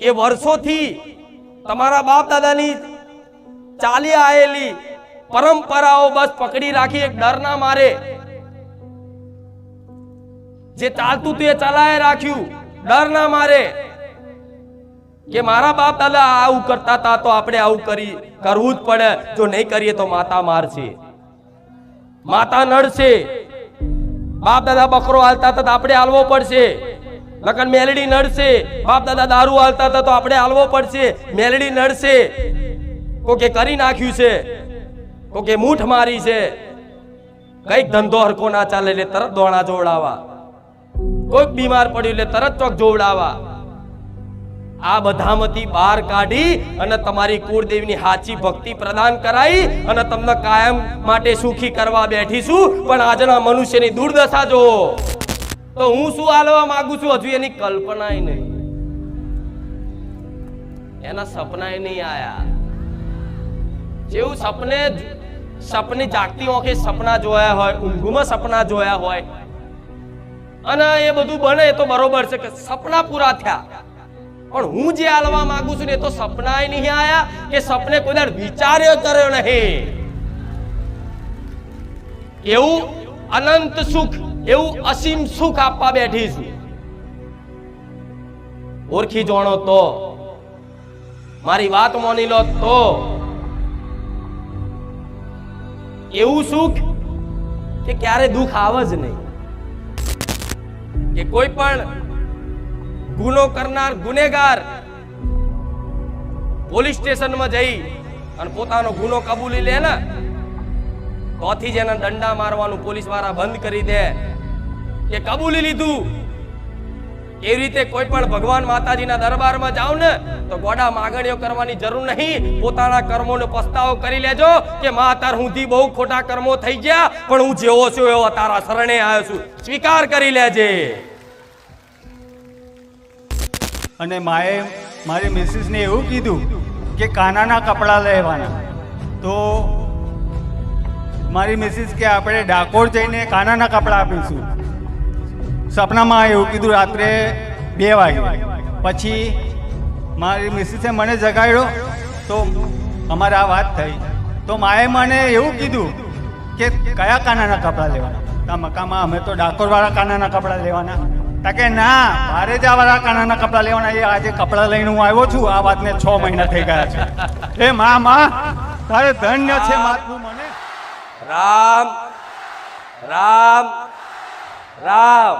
એ વર્ષોથી તમારા બાપ દાદાની ચાલી આવેલી પરંપરાઓ બસ પકડી રાખી, એક ડર ના મારે જે ચાલતું તે ચલાય રાખ્યું, ડર ના મારે કે મારા બાપ દાદા આવું કરતા હતા તો આપણે આવું કરવું જ પડે, જો નહીં કરીએ તો માતા મારશે, માતા નડશે, બાપ દાદા બકરો હાલતા હતા તો આપણે હાલવો પડશે, લગન મેલડી નડશે, બાપ દાદા દારૂ હાલતા હતા તો આપણે હાલવો પડશે, મેલડી નડશે, કોકે કરી નાખ્યું છે, કોકે મૂઠ મારી છે, કઈક ધંધો હરકો ના ચાલે એટલે તરત દોણા જોવડાવવા, કોઈક બીમાર પડ્યું એટલે તરત ચોક જોવડાવવા, આ બધામાંથી બહાર કાઢી અને તમારી કુળદેવીની સાચી ભક્તિ પ્રદાન કરાઈ અને તમને કાયમ માટે સુખી કરવા બેઠીશું. પણ આજના મનુષ્યની દુર્દશા જો તો હું શું હાલવા માંગુ છું હજુ એની કલ્પનાય નહીં, એના સપનાય નહીં આયા. જેવું સપને જાગતી આંખે સપના જોયા હોય, ઊંઘમાં સપના જોયા હોય અને એ બધું બને તો બરોબર છે કે સપના પૂરા થયા, પણ હું જે હાલવા માંગુ છું ને તો સપનાય નહીં આયા કે સપને કોઈ દર વિચાર્યો કર્યો નહીં. એવું અનંત સુખ, એવું અસીમ સુખ આપવા બેઠી છું. ઓળખી જોણો તો, મારી વાત માની લો તો, એવું સુખ કે ક્યારે દુઃખ આવે જ નહીં, કે કોઈ પણ ગુનો કરનાર ગુનેગાર પોલીસ સ્ટેશનમાં જઈ અને પોતાનો ગુનો કબૂલી લે ને તોથી જ એના દંડા મારવાનું પોલીસ વાળા બંધ કરી દે કે કબૂલી લીધું. એવી રીતે કોઈ પણ ભગવાન માતાજીના દરબારમાં જાવ ને તો ગોડા માગણીઓ કરવાની જરૂર નહીં, પોતાના કર્મોનો પસ્તાવો કરી લેજો કે માં અત્યાર સુધી બહુ ખોટા કર્મો થઈ ગયા, પણ હું જેવો છું એવો તારા શરણે આવ્યો છું, સ્વીકાર કરી લેજે. અને માએ મારી મિસિસને એવું કીધું કે કાનાના કપડાં લેવાના, તો મારી મિસિસ કે આપણે ડાકોર જઈને કાનાના કપડાં આપીશું. સપનામાં એવું કીધું રાત્રે 2 વાગે. પછી મારી મિસિસે મને જગાડ્યો તો અમારે આ વાત થઈ. તો માએ મને એવું કીધું કે કયા કાનાના કપડાં લેવાના? તા મકામાં અમે તો ડાકોરવાળા કાનાના કપડાં લેવાના. તા કે ના, ભારેજાવાળા કાનાના કપડાં લેવાના. એ આજે કપડાં લઈને હું આવ્યો છું. આ વાતને 6 મહિના થઈ ગયા છે. એ માં તારે ધન્ય છે માથું મને. રામ રામ રામ.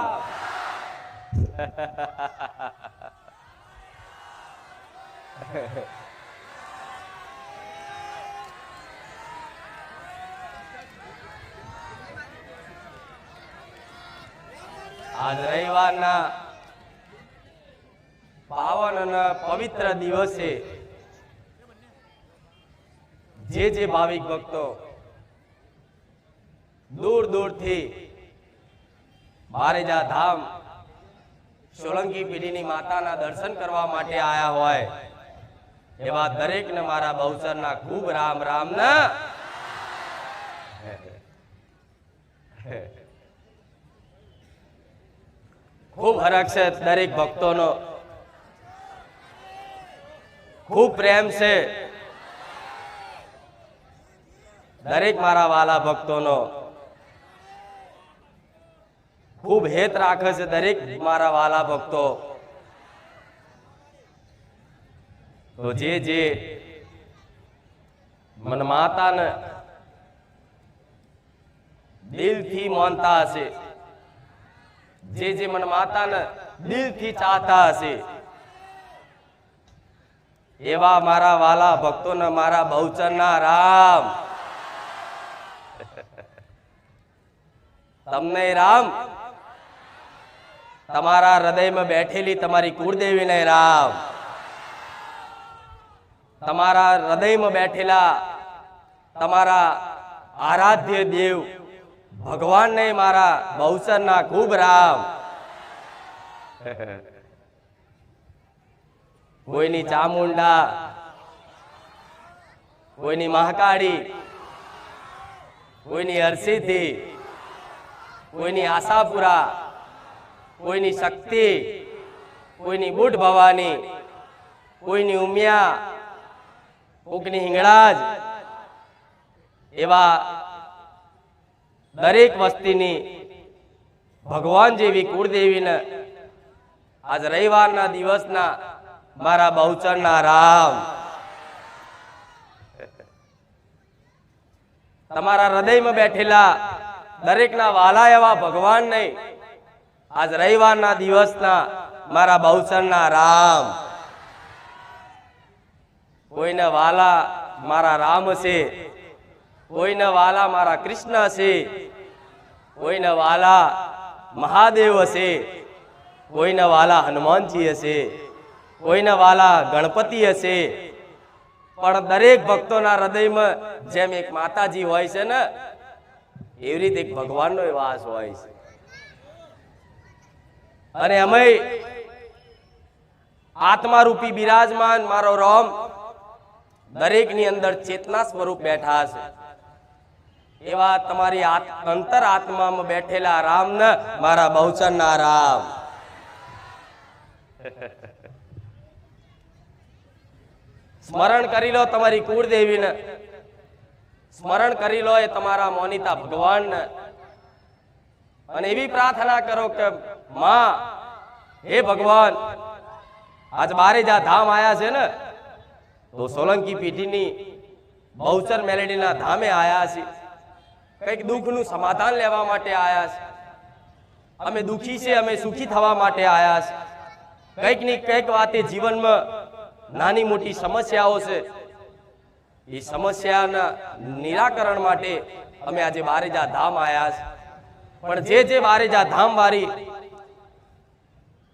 આજ રવિવારના પાવન અને પવિત્ર દિવસે જે ભાવિક ભક્તો દૂર દૂરથી બારેજા ધામ સોલંકી પીઢીની માતાના દર્શન કરવા માટે આયા હોય એવા દરેકને મારા બહુચરના ખૂબ રામ રામ ના. ખૂબ હરખ છે દરેક ભક્તોનો, ખૂબ પ્રેમ છે દરેક મારા વાલા ભક્તોનો, ખૂબ હેત રાખે છે દરેક મારા વાલા ભક્તો. તો જે મન માતાને દિલથી માનતા હશે, જે મન માતાને દિલથી ચાહતા હશે એવા મારા વાલા ભક્તોને મારા બહુચરના રામ. તમને રામ, તમારા હૃદયમાં બેઠેલી તમારી કુળદેવીને રામ, તમારા હૃદયમાં બેઠેલા તમારા આરાધ્ય દેવ ભગવાનને મારા બહુચરના ખૂબ રામ. કોઈની ચામુંડા, કોઈની મહાકાળી, કોઈની હરસિદ્ધિ, કોઈની આશાપુરા, કોઈની શક્તિ, કોઈની બુઢ ભવાની, કોઈની ઉમિયા, કોકની હિંગળાજ, એવા દરેક વસ્તીની ભગવાન જેવી કુળદેવીને આજ રવિવારના દિવસના મારા બહુચરના રામ, તમારા હૃદયમાં બેઠેલા દરેકના વાલા એવા ભગવાનને આજ રવિવારના દિવસના મારા બહુચરના રામ. કોઈને વાલા મારા રામ છે, કોઈને વાલા મારા કૃષ્ણ છે, કોઈને વાલા મહાદેવ હશે, કોઈને વાલા હનુમાનજી હશે, કોઈને વાલા ગણપતિ હશે, પણ દરેક ભક્તોના હૃદયમાં જેમ એક માતાજી હોય છે ને, એવી રીતે એક ભગવાનનો વાસ હોય છે. અને અમે આત્મારૂપી બિરાજમાન મારો રામ દરેકની અંદર ચેતના સ્વરૂપ બેઠા છે. એવા તમારી અંતર આત્મામાં બેઠેલા રામને મારા બહુચરના રામ. સ્મરણ કરી લો તમારી કુળદેવીને, સ્મરણ કરી લો એ તમારા મોનિતા ભગવાનને, અને એવી પ્રાર્થના કરો કે માં, હે ભગવાન, આજ બારેજા ધામ આયા છે ને, તો સોલંકી પેઢીની બહુચર મેલેડીના ધામે આયા છે. કંઈક દુઃખનું સમાધાન લેવા માટે આયા છે. અમે દુઃખી છે, અમે સુખી થવા માટે આયા છે. કંઈક ની કંઈક વાતે જીવનમાં નાની મોટી સમસ્યાઓ છે, એ સમસ્યાના નિરાકરણ માટે અમે આજે બારેજા ધામ આયા છે. પણ જે બારેજા ધામ વાળી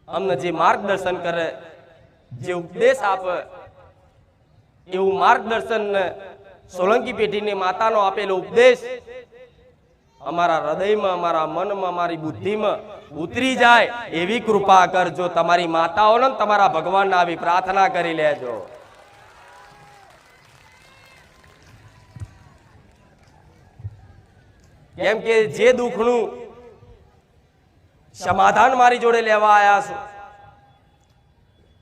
અમને જે માર્ગદર્શન કરે, જે ઉપદેશ આપે, એવું માર્ગદર્શન સોલંકી પેઢીની માતાનો આપેલો ઉપદેશ અમારા હૃદયમાં, અમારા મનમાં, અમારી બુદ્ધિમાં ઉતરી જાય એવી કૃપા કરજો. તમારી માતાઓને તમારા ભગવાનને આવી પ્રાર્થના કરી લેજો. કેમ કે જે દુઃખનું સમાધાન મારી જોડે લેવા આયા છો,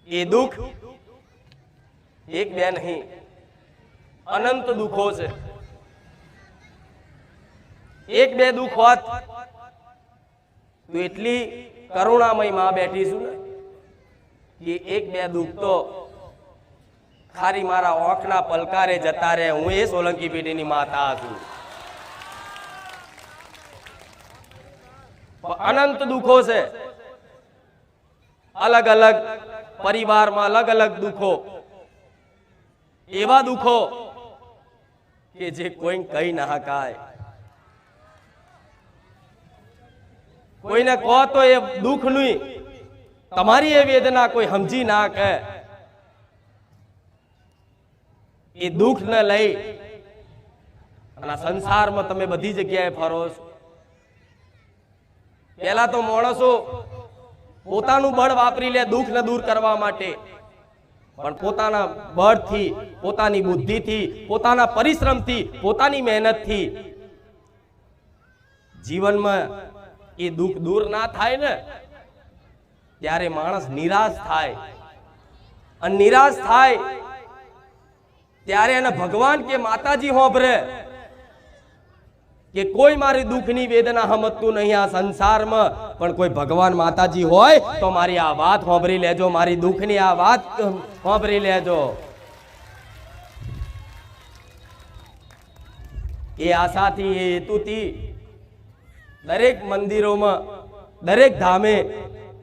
એ દુઃખ એક બે નહીં, અનંત દુઃખો છે. એક બે દુઃખ હોત તો એટલી કરુણામય માં બેઠીશું ને કે એક બે દુઃખ તો ખાલી મારા ઓંખના પલકારે જતા રહે. હું એ સોલંકી પેઢીની માતા છું. અનંત દુઃખો છે, અલગ અલગ પરિવારમાં અલગ અલગ દુઃખો, એવા દુઃખો કે જે કોઈ કહી ના શકાય. કોઈને કહો તો એ દુઃખ નહીં, તમારી એ વેદના કોઈ સમજી ના કે એ દુઃખ ને લઈ અને સંસારમાં તમે બધી જગ્યાએ ફરો છો. પહેલા તો માણસો પોતાનું બળ વાપરી લે દુઃખ ને દૂર કરવા માટે, પણ પોતાના બળથી, પોતાની બુદ્ધિથી, પોતાના પરિશ્રમથી, પોતાની મહેનતથી જીવનમાં એ દુઃખ દૂર ના થાય ને, ત્યારે માણસ નિરાશ થાય. અને નિરાશ થાય ત્યારે એને ભગવાન કે માતાજી હોંભરે કે કોઈ મારી દુઃખની વેદના સમજતું નહીં આ સંસારમાં, પણ કોઈ ભગવાન માતાજી હોય તો મારી આ વાત હોંભરી લેજો, મારી દુઃખની આ વાત હોંભરી લેજો. એ આશાથી, એ હેતુથી દરેક મંદિરોમાં, દરેક ધામે,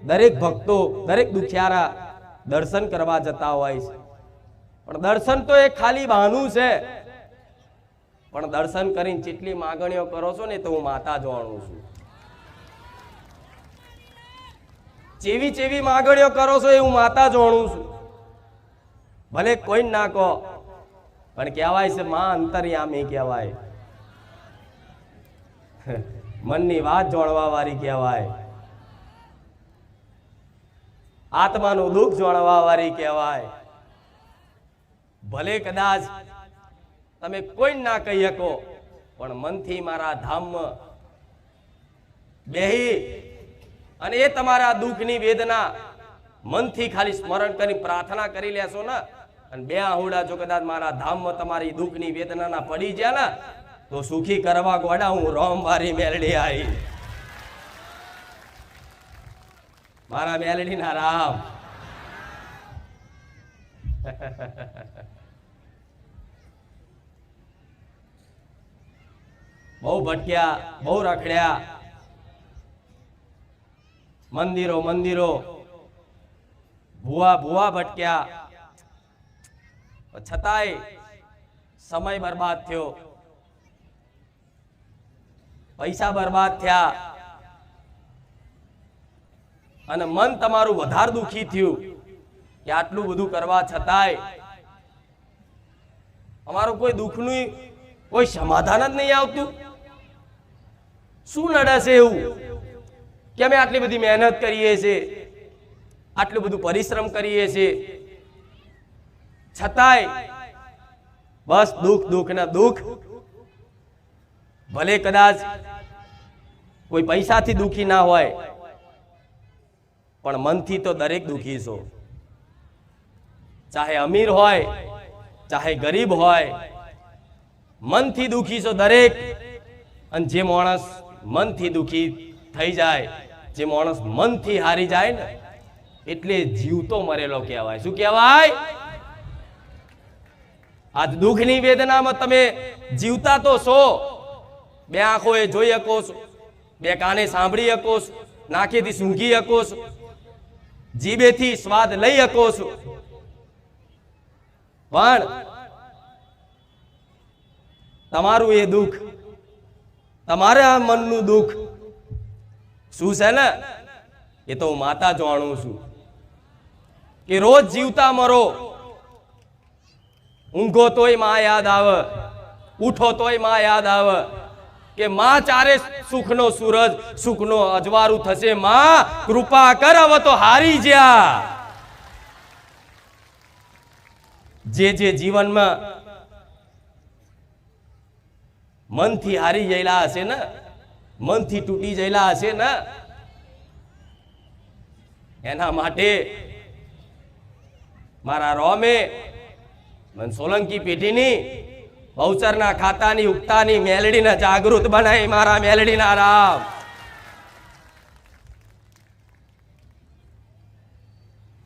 દરેક ભક્તો, દરેક દુખિયારા દર્શન કરવા જતા હોય છે. પણ દર્શન તો એ ખાલી બહાનું છે. પણ દર્શન કરીને જેટલી માંગણીઓ કરો છો ને, તો હું માતા જાણું છું. જેવી જેવી માંગણીઓ કરો છો એ હું માતા જાણું છું. ભલે કોઈ ના કહો, પણ કહેવાય છે માં અંતર્યામી કહેવાય, મનની વાત જાણવા વાળી કહેવાય, આત્માનું દુઃખ જાણવા વાળી કહેવાય. ભલે કદાચ તમે કોઈ ના કહી શકો, પણ મનથી મારા ધામમાં બેહી અને એ તમારા દુઃખની વેદના મનથી ખાલી સ્મરણ કરી પ્રાર્થના કરી લેશો ને, અને બે આહુડા જો કદાચ મારા ધામમાં તમારી દુઃખની વેદનાના પડી ગયા ને, તો સુખી કરવા ગોડા હું રોમ મારી મેલડી આવી, મારા મેલડીના રામ. બહુ ભટક્યા, બહુ રખડ્યા, મંદિરો મંદિરો, ભુવા ભુવા ભટક્યા, છતાંય સમય બરબાદ થયો, પૈસા બરબાદ થયા, અને મન તમારું વધારે દુખી થયું કે આટલું બધું કરવા છતાંય અમારું કોઈ દુઃખનું કોઈ સમાધાન જ નહીં આવતું. શું નડે છે એવું કે અમે આટલી બધી મહેનત કરીએ છીએ, આટલું બધું પરિશ્રમ કરીએ છીએ, છતાંય બસ દુઃખ દુઃખ ને દુઃખ. ભલે કદાચ કોઈ પૈસાથી દુઃખી ના હોય, પણ મનથી તો દરેક દુઃખી છો. ચાહે અમીર હોય ચાહે ગરીબ હોય, મનથી દુઃખી છો દરેક. અને જે માણસ મનથી દુઃખી થઈ જાય, જે માણસ મનથી હારી જાય ને, એટલે જીવતો મરેલો કહેવાય. શું કહેવાય? આજ દુઃખની વેદનામાં તમે જીવતા તો છો, બે આંખોએ જોઈ શકો છો, બે કાને સાંભળી શકો છો, નાકેથી સૂંઘી શકો છો, જીભેથી સ્વાદ લઈ શકો છો, પણ તમારું એ દુઃખ, તમારા મનનું દુઃખ શું છે ને, એ તો હું માતા જાણું છું. કે રોજ જીવતા મરો, ઊંઘો તોય માં યાદ આવે, ઉઠો તોય માં યાદ આવે કે માં ચારે સુખનો સૂરજ, સુખનો અજવાળું થશે, માં કૃપા કર હવે તો હારી જ્યા. જે જીવનમાં મનથી હારી ગયેલા હશે ને, મનથી તૂટી ગયેલા હશે ને, એના માટે મારા રોમે મન સોલંકી પેઢીની બહુચરના ખાતાની ઉગતાની મેલડીને જાગૃત બનાવી, મારા મેલડીના રામ.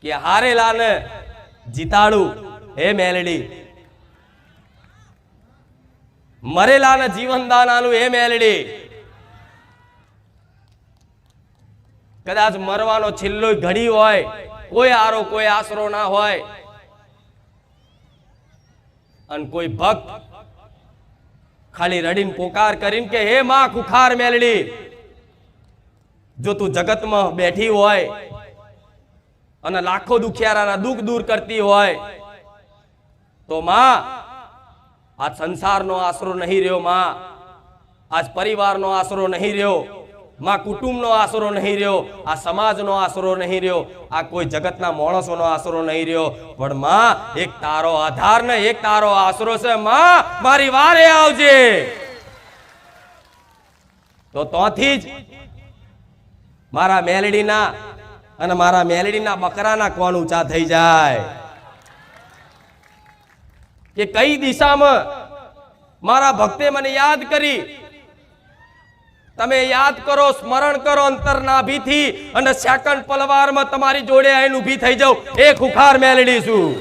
કે હારેલાને જીતાડું હે મેલડી, મરેલાને જીવન દાન આલું હે મેલડી. કદાચ મરવાનો છેલ્લો ઘડી હોય, કોઈ આરો કોઈ આશરો ના હોય, અને કોઈ ભક્ત ખાલી રડીને પોકાર કરીને કે હે માં ખુખાર મેલડી, જો તું જગતમાં બેઠી હોય અને લાખો દુખિયારાના દુઃખ દૂર કરતી હોય, તો માં આજ સંસારનો આશરો નહીં રહ્યો, માં આજ પરિવારનો આશરો નહીં રહ્યો, માં કુટુંબનો આશરો નહીં રહ્યો, આ સમાજનો આશરો નહીં રહ્યો, આ કોઈ જગતના માણસોનો આશરો નહીં રહ્યો, પણ માં એક તારો આધાર ને એક તારો આશરો છે. માં મારી વારે આવજે. તો તોથી જ મારા મેલડીના અને મારા મેલડીના બકરાના કોણ ઊંચા થઈ જાય કે કઈ દિશામાં મારા ભક્તે મને યાદ કરી. તમે યાદ કરો, સ્મરણ કરો અંતરનાભીથી, અને સેકન્ડ પલવારમાં તમારી જોડે આઈને ઊભી થઈ જાવ, એ ખુખાર મેલડી છું.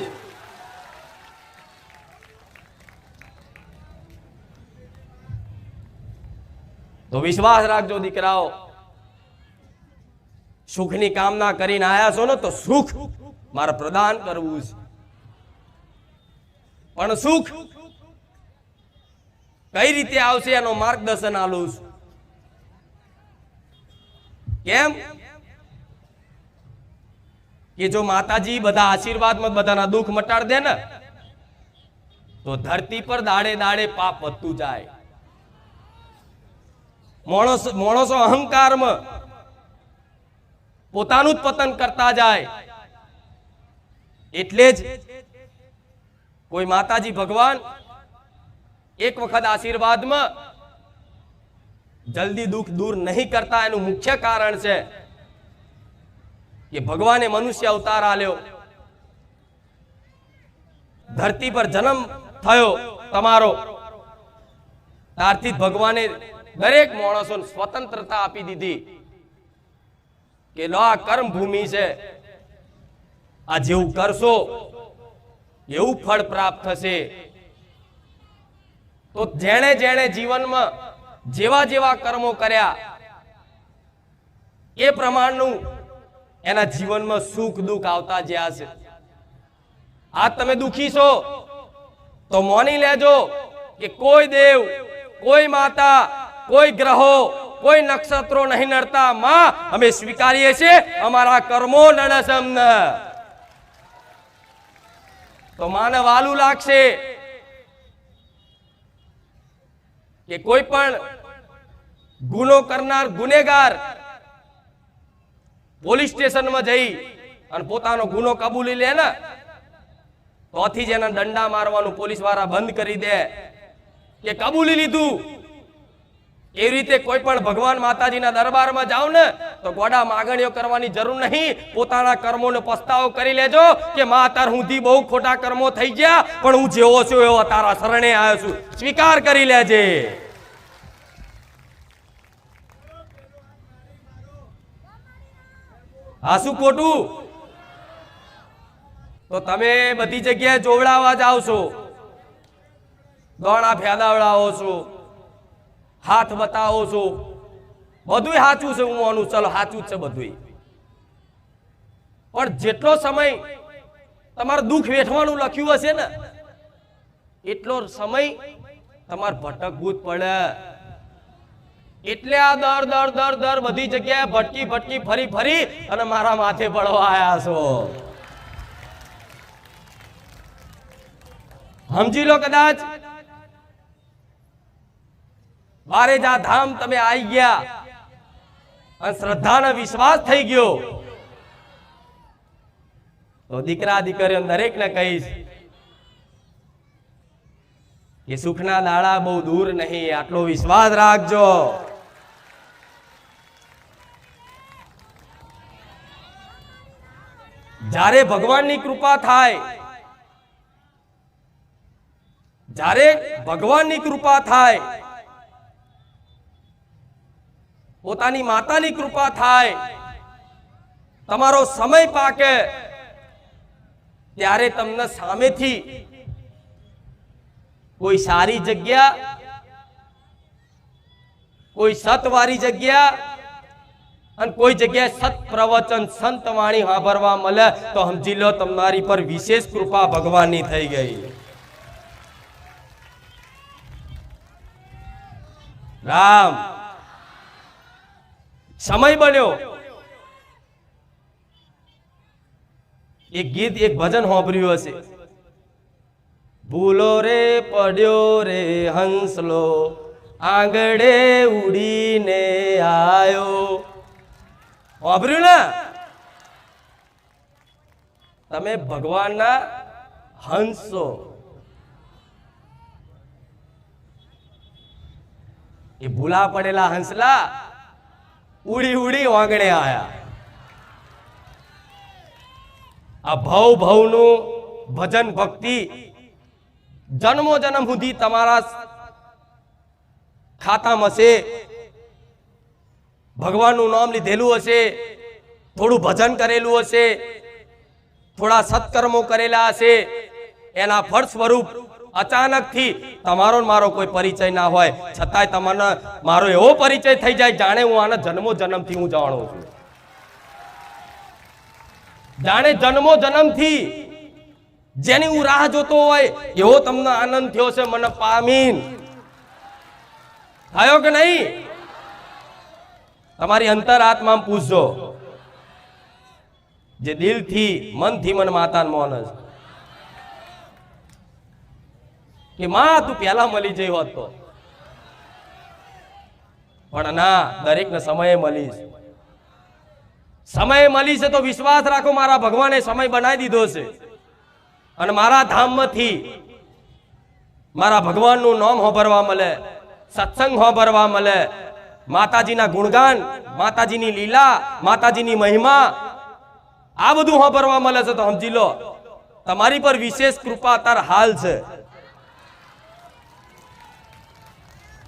તો વિશ્વાસ રાખજો દીકરાઓ, સુખની કામના કરીને આયા છો ને, તો સુખ મારે પ્રદાન કરવું છે, પણ સુખ કઈ રીતે આવશે એનો માર્ગદર્શન આલું છું. કેમ કે જો માતાજી બધા આશીર્વાદમાં બધાના દુઃખ મટાડ દે ને, તો ધરતી પર દાડે દાડે પાપ વધતું જાય. માણસો અહંકારમાં પોતાનું જ પતન કરતા જાય. એટલે જ કોઈ માતાજી ભગવાન એક વખત આશીર્વાદમાં જલ્દી દુઃખ દૂર નહીં કરતા. એનું મુખ્ય કારણ છે કે ભગવાને મનુષ્ય અવતાર આલ્યો, ધરતી પર જન્મ થયો તમારો, ત્યારથી જ ભગવાને દરેક માણસોને સ્વતંત્રતા આપી દીધી કે આ કર્મ ભૂમિ છે, આ જેવું કરશો એવું ફળ પ્રાપ્ત થશે. તો જેણે જેણે જીવનમાં જેવા જેવા કર્મો કર્યા એ પ્રમાણનું એના જીવનમાં સુખ દુઃખ આવતા જ્યાં છે. આજ તમે દુખી છો તો માની લેજો કે કોઈ દેવ, કોઈ માતા, કોઈ ગ્રહો, કોઈ નક્ષત્રો નહીં નડતા. માં, અમે સ્વીકારીએ છીએ અમારા કર્મો નડે અમને. તો માને વાલું લાગશે કે કોઈ પણ ગુનો કરનાર ગુનેગાર પોલીસ સ્ટેશનમાં જઈ અને પોતાનો ગુનો કબૂલી લે ને, તોથી જ એના દંડા મારવાનું પોલીસ વાળા બંધ કરી દે કે કબૂલી લીધું. એવી રીતે કોઈ પણ ભગવાન માતાજીના દરબારમાં જાવ ને તો ગોડા માગણીઓ કરવાની જરૂર નહીં. પોતાના કર્મોનો પસ્તાવો કરી લેજો કે માં, અત્યાર સુધી બહુ ખોટા કર્મો થઈ ગયા, પણ હું જેવો છું એવો તારા શરણે આવ્યો છું, સ્વીકાર કરી લેજે. આ શું ખોટું? તો તમે બધી જગ્યાએ જોવડાવવા જાવ છો, દોણા ફેદાવડાવો છો, હાથ બતાવો છો, બધું સાચું છે. હું માનું, ચલો સાચું જ છે બધું, પણ જેટલો સમય તમારે દુઃખ વેઠવાનું લખ્યું હશે ને એટલો સમય તમારે ભટકવું જ પડે. એટલે આ દર બધી જગ્યાએ ભટકી ભટકી ફરી ફરી અને મારા માથે પડવા આયા છો. સમજી લો, કદાચ બારેજા ધામ તમે આવી ગયા અને શ્રદ્ધાનો વિશ્વાસ થઈ ગયો તો દીકરા દીકરીઓ દરેકને કહીશ કે સુખના દાડા બહુ દૂર નહીં, આટલો વિશ્વાસ રાખજો. જ્યારે ભગવાનની કૃપા થાય, જ્યારે ભગવાનની કૃપા થાય, પોતાની માતાની કૃપા થાય, તમારો સમય પાકે, ત્યારે તમને સામેથી કોઈ સારી જગ્યા, કોઈ સતવારી જગ્યા અને કોઈ જગ્યાએ સત પ્રવચન સંત વાણી સાંભળવા મળે તો સમજી લો તમારી પર વિશેષ કૃપા ભગવાનની થઈ ગઈ. રામ સમય બન્યો. એક ગીત, એક ભજન સાંભળ્યું હશે, ભૂલો રે પડ્યો રે હંસલો આંગળે ઉડીને આયો. સાંભળ્યું ને? તમે ભગવાનના હંસ છો. એ ભૂલા પડેલા હંસલા ઉડી ઉડી આંગણે આયા. આ ભવ ભવનું ભજન ભક્તિ જન્મો જન્મ સુધી તમારા ખાતામાં હશે. ભગવાનનું નામ લીધેલું હશે, થોડું ભજન કરેલું હશે, થોડા સત્કર્મો કરેલા હશે. એના ફળ સ્વરૂપ અચાનકથી તમારો મારો કોઈ પરિચય ના હોય, છતાંય તમને મારો એવો પરિચય થઈ જાય જાણે હું આના જન્મો જન્મથી હું જાણું છું. જાણે જન્મો જન્મથી જેની હું રાહ જોતો હોય એવો તમને આનંદ થયો છે મને પામીન. થયો કે નહીં? તમારી અંતર આત્મામાં પૂછજો, જે દિલથી મનથી મને માતાને માને છે કે માં તું પહેલા મળી જઈ હોત તો, પણ ના, દરેકને સમયે મળીશ. સમય મળી છે તો વિશ્વાસ રાખો, મારા ભગવાને સમય બનાવી દીધો છે અને મારા ધામમાંથી મારા ભગવાનનું નામ સાંભળવા મળે, સત્સંગ સાંભળવા મળે, માતાજીના ગુણગાન, માતાજીની લીલા, માતાજીની મહિમા આ બધું સાંભળવા મળે છે તો સમજી લો તમારી પર વિશેષ કૃપા અત્યારે હાલ છે.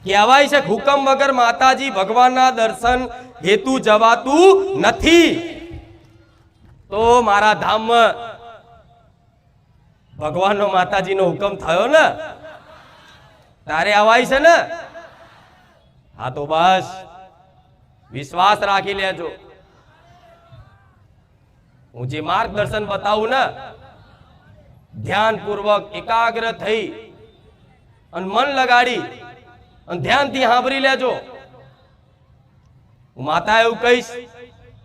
કહેવાય છે હુકમ વગર માતાજી ભગવાનના દર્શન હેતુ જવાતું નથી. તો મારા ધામમાં ભગવાનનો માતાજીનો હુકમ થયો ને તારે આવાય છે ને. હા તો બસ વિશ્વાસ રાખી લેજો. હું જે માર્ગદર્શન બતાવું ને ધ્યાનપૂર્વક એકાગ્ર થઈ અને મન લગાડી અને ધ્યાનથી સાંભળી લેજો. હું માતા એવું કહીશ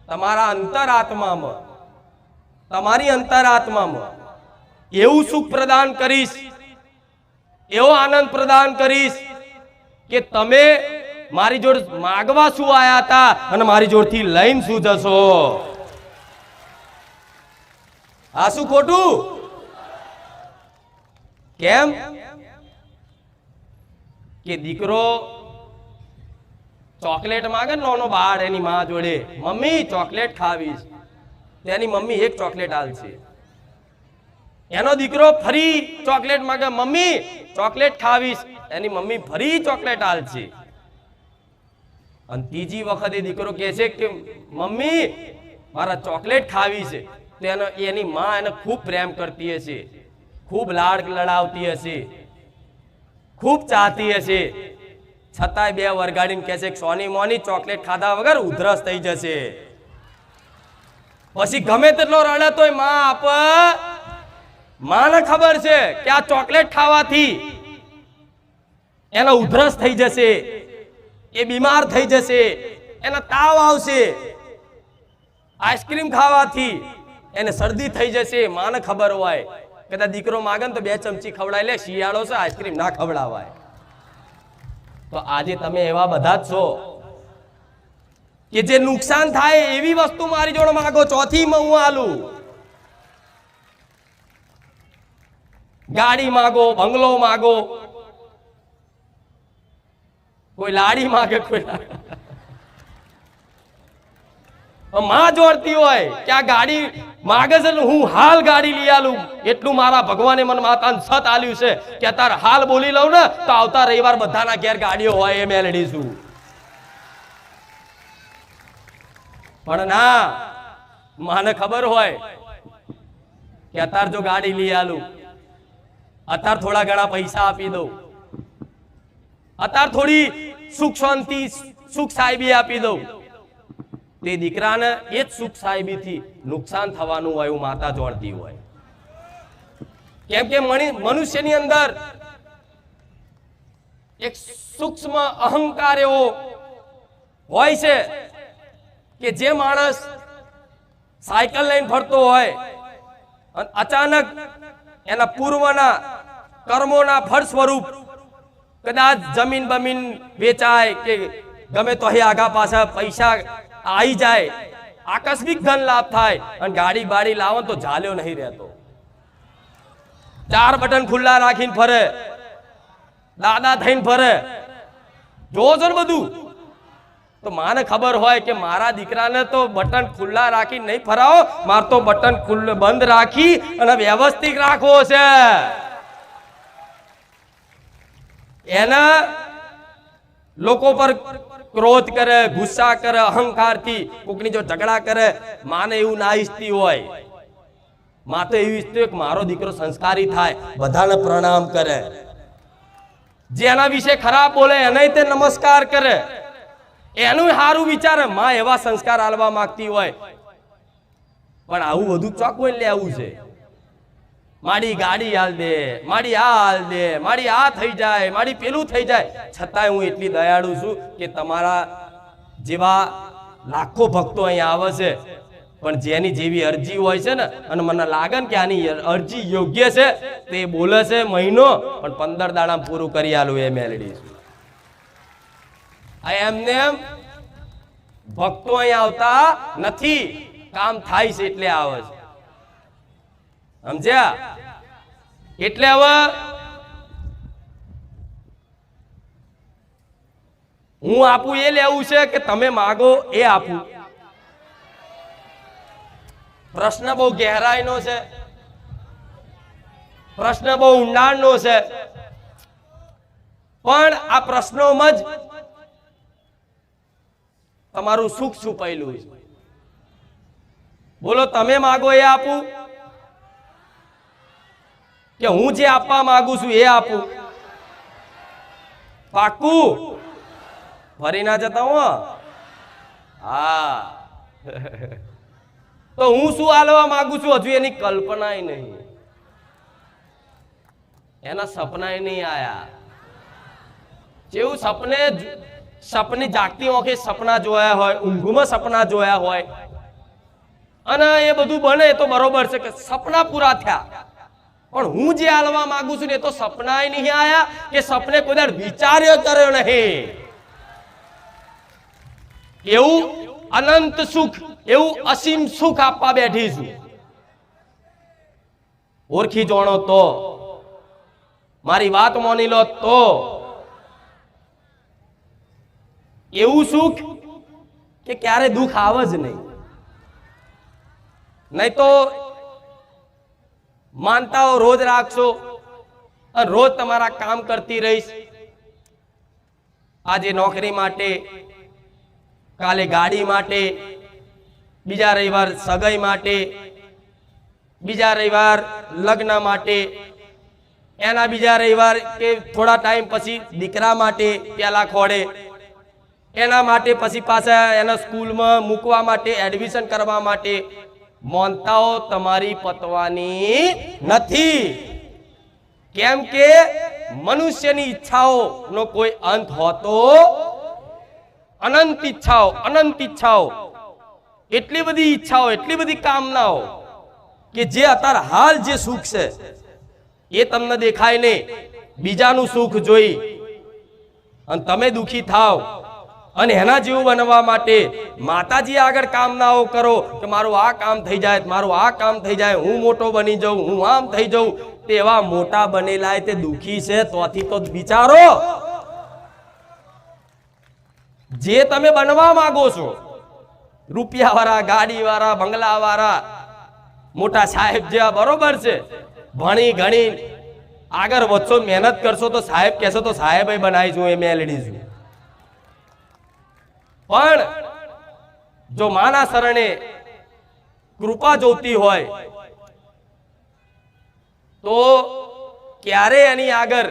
તમારા અંતરાત્મામાં તમારી અંતરાત્મામાં એવું સુખ પ્રદાન કરીશ એવો આનંદ પ્રદાન કરીશ કે તમે મારી જોડે માગવા શું આયા હતા અને મારી જોડથી લઈને શું જશો. આ શું ખોટું કેમ કે દીકરો ચોકલેટ માંગે નાનો બાળ એની માં જોડે મમ્મી ચોકલેટ ખાવીશ તેની મમ્મી એક ચોકલેટ આલશે. એનો દીકરો ફરી ચોકલેટ માંગે મમ્મી ચોકલેટ ખાવીશ એની મમ્મી ફરી ચોકલેટ આલશે. અને ત્રીજી વખતે દીકરો કહે છે કે મમ્મી મારા ચોકલેટ ખાવી છે તો એની માં એને ખૂબ પ્રેમ કરતી હશે ખૂબ લાડ લડાવતી હશે ખૂબ ચાહતી હશે છતાંય બે વરગાડીને કહે છે સોની મોની ચોકલેટ ખાધા વગર ઉધરસ થઈ જશે. પછી ગમે તેટલો રડે તોય માં આપ માને ખબર છે કે આ ચોકલેટ ખાવાથી એનો ઉધરસ થઈ જશે એ બીમાર થઈ જશે એને તાવ આવશે આઈસ્ક્રીમ ખાવાથી એને શરદી થઈ જશે. માને ખબર હોય કદાચ દીકરો માગે તો 2 ચમચી ખવડાવી લે શિયાળો છે આઈસ્ક્રીમ ના ખવડાવાય. તો આજે તમે એવા બધા જ છો કે જે નુકસાન થાય એવી વસ્તુ મારી જોડે માંગો. ચોથી માં હું આલું ગાડી માગો બંગલો માગો કોઈ લાડી માગે કોઈ માં જોડતી હોય કે આ ગાડી માગે છે હું હાલ ગાડી લઈ આલું એટલું મારા ભગવાને મને માતાને સત આલ્યું છે કે અત્યારે હાલ બોલી લઉં ને તો આવતા રવિવાર બધાના ઘેર ગાડીઓ હોય એ મેલડી છું. પણ ના માને ખબર હોય કે અત્યારે જો ગાડી લઈ આલું અત્યારે થોડા ઘણા પૈસા આપી દઉં અત્યારે થોડી સુખ શાંતિ સુખ સાહેબી આપી દઉં તે દીકરાને એ જ સુખ સાહેબીથી નુકસાન થવાનું હોય એવું માતા જોડતી હોય. કેમ કે મનુષ્યની અંદર એક સૂક્ષ્મ અહંકાર એવો હોય છે કે જે માણસ સાયકલ લઈને ફરતો હોય અને અચાનક એના પૂર્વના કર્મોના ફળ સ્વરૂપ કદાચ જમીન બમીન વેચાય કે ગમે તો આગા પાછા પૈસા આવી જાય આકસ્મિક ધન લાભ થાય અને ગાડી બાડી લાવો તો ઝાલ્યો નહીં રહેતો. 4 બટન ખુલ્લા રાખીને ફરે દાદા થઈને ફરે જોજો ને બધું. તો માને ખબર હોય કે મારા દીકરાને તો બટન ખુલ્લા રાખીને નહીં ફરાવો માર તો બટન બંધ રાખી અને વ્યવસ્થિત રાખવો છે. એના લોકો પર ક્રોધ કરે ગુસ્સા કરે અહંકારથી કોકની જો ઝઘડા કરે માને એવું ના ઈચ્છતી હોય. માં તો એવું ઈચ્છતી હોય કે મારો દીકરો સંસ્કારી થાય બધાને પ્રણામ કરે જેના વિશે ખરાબ બોલે એને તે નમસ્કાર કરે એનું સારું વિચારે. માં એવા સંસ્કાર આલવા માંગતી હોય પણ આવું બધું ચોકવઈ લેવું છે. મારી ગાડી હાલ દે મારી આ હાલ દે મારી આ થઈ જાય મારી પેલું થઈ જાય. છતાંય હું એટલી દયાળુ છું કે તમારા જેવા લાખો ભક્તો અહીંયા આવે છે પણ જેની જેવી અરજી હોય છે ને અને મને લાગે ને કે આની અરજી યોગ્ય છે તે બોલે છે મહિનો પણ 15 દાડા પૂરું કરી આલું એ મેલડી છું. એમને એમ ભક્તો અહીંયા આવતા નથી કામ થાય છે એટલે આવે છે સમજ્યા. એટલે હવે હું આપું એ લેવું છે કે તમે માગો એ આપું પ્રશ્ન બહુ ગહેરાઈનો છે, પ્રશ્ન બહુ ઊંડાણનો છે, પણ આ પ્રશ્નોમાં જ તમારું સુખ છુપાયેલું છે. બોલો, તમે માગો એ આપું કે હું જે આપવા માંગુ છું એ આપું? પાક્કું? ફરી ના જતા હો. હા. તો હું શું આલવા માંગુ છું હજુ એની કલ્પનાય નહીં, એના સપનાય નહીં આયા. જેવું સપને જાગતી આંખે સપના જોયા હોય, ઊંઘમાં સપના જોયા હોય, અને એ બધું બને તો બરોબર છે કે સપના પૂરા થયા, પણ હું જે આલવા માંગુ છું ને તો સપનાય નહીં આયા કે સપને કોઈ દર વિચાર્યો કર્યો નહીં. એવું અનંત સુખ, એવું અસીમ સુખ આપવા બેઠી છું. ઓળખી જોણો તો, મારી વાત માની લો તો. એવું સુખ કે ક્યારે દુઃખ આવે જ નહીં. નહીં તો માનતાઓ રોજ રાખશો અને રોજ તમારા કામ કરતી રહીશ. આજે નોકરી માટે, કાલે ગાડી માટે, બીજા રવિવાર સગાઈ માટે, બીજા રવિવાર લગ્ન માટે, એના બીજા રવિવાર કે થોડા ટાઈમ પછી દીકરા માટે પેલા ખોડે, એના માટે પછી પાછા એના સ્કૂલમાં મૂકવા માટે, એડમિશન કરવા માટે. માનતાઓ તમારી પતવાની નથી, કેમ કે મનુષ્યની ઈચ્છાઓનો કોઈ અંત હોતો, અનંત ઈચ્છાઓ, અનંત ઈચ્છાઓ, એટલી બધી ઈચ્છાઓ, એટલી બધી કામનાઓ કે જે અત્યારે હાલ જે સુખ છે એ તમને દેખાય નહીં. બીજાનું સુખ જોઈ અને તમે દુખી થાવ અને એના જેવું બનવા માટે માતાજી આગળ કામનાઓ કરો કે મારું આ કામ થઈ જાય, મારું આ કામ થઈ જાય, હું મોટો બની જાઉં, હું આમ થઈ જાઉં. તેવા મોટા બનેલા તે દુખી છે, તોથી તો વિચારો જે તમે બનવા માંગો છો, રૂપિયા વાળા, ગાડી વાળા, બંગલા વાળા, મોટા સાહેબ જેવા, બરોબર છે. ભણી ગણી આગળ વધશો, મહેનત કરશો તો સાહેબ કહેશો તો સાહેબ બનાવીશું, એ મેલડી છું. પણ જો માના શરણે કૃપા જોતી હોય તો ક્યારે એની આગળ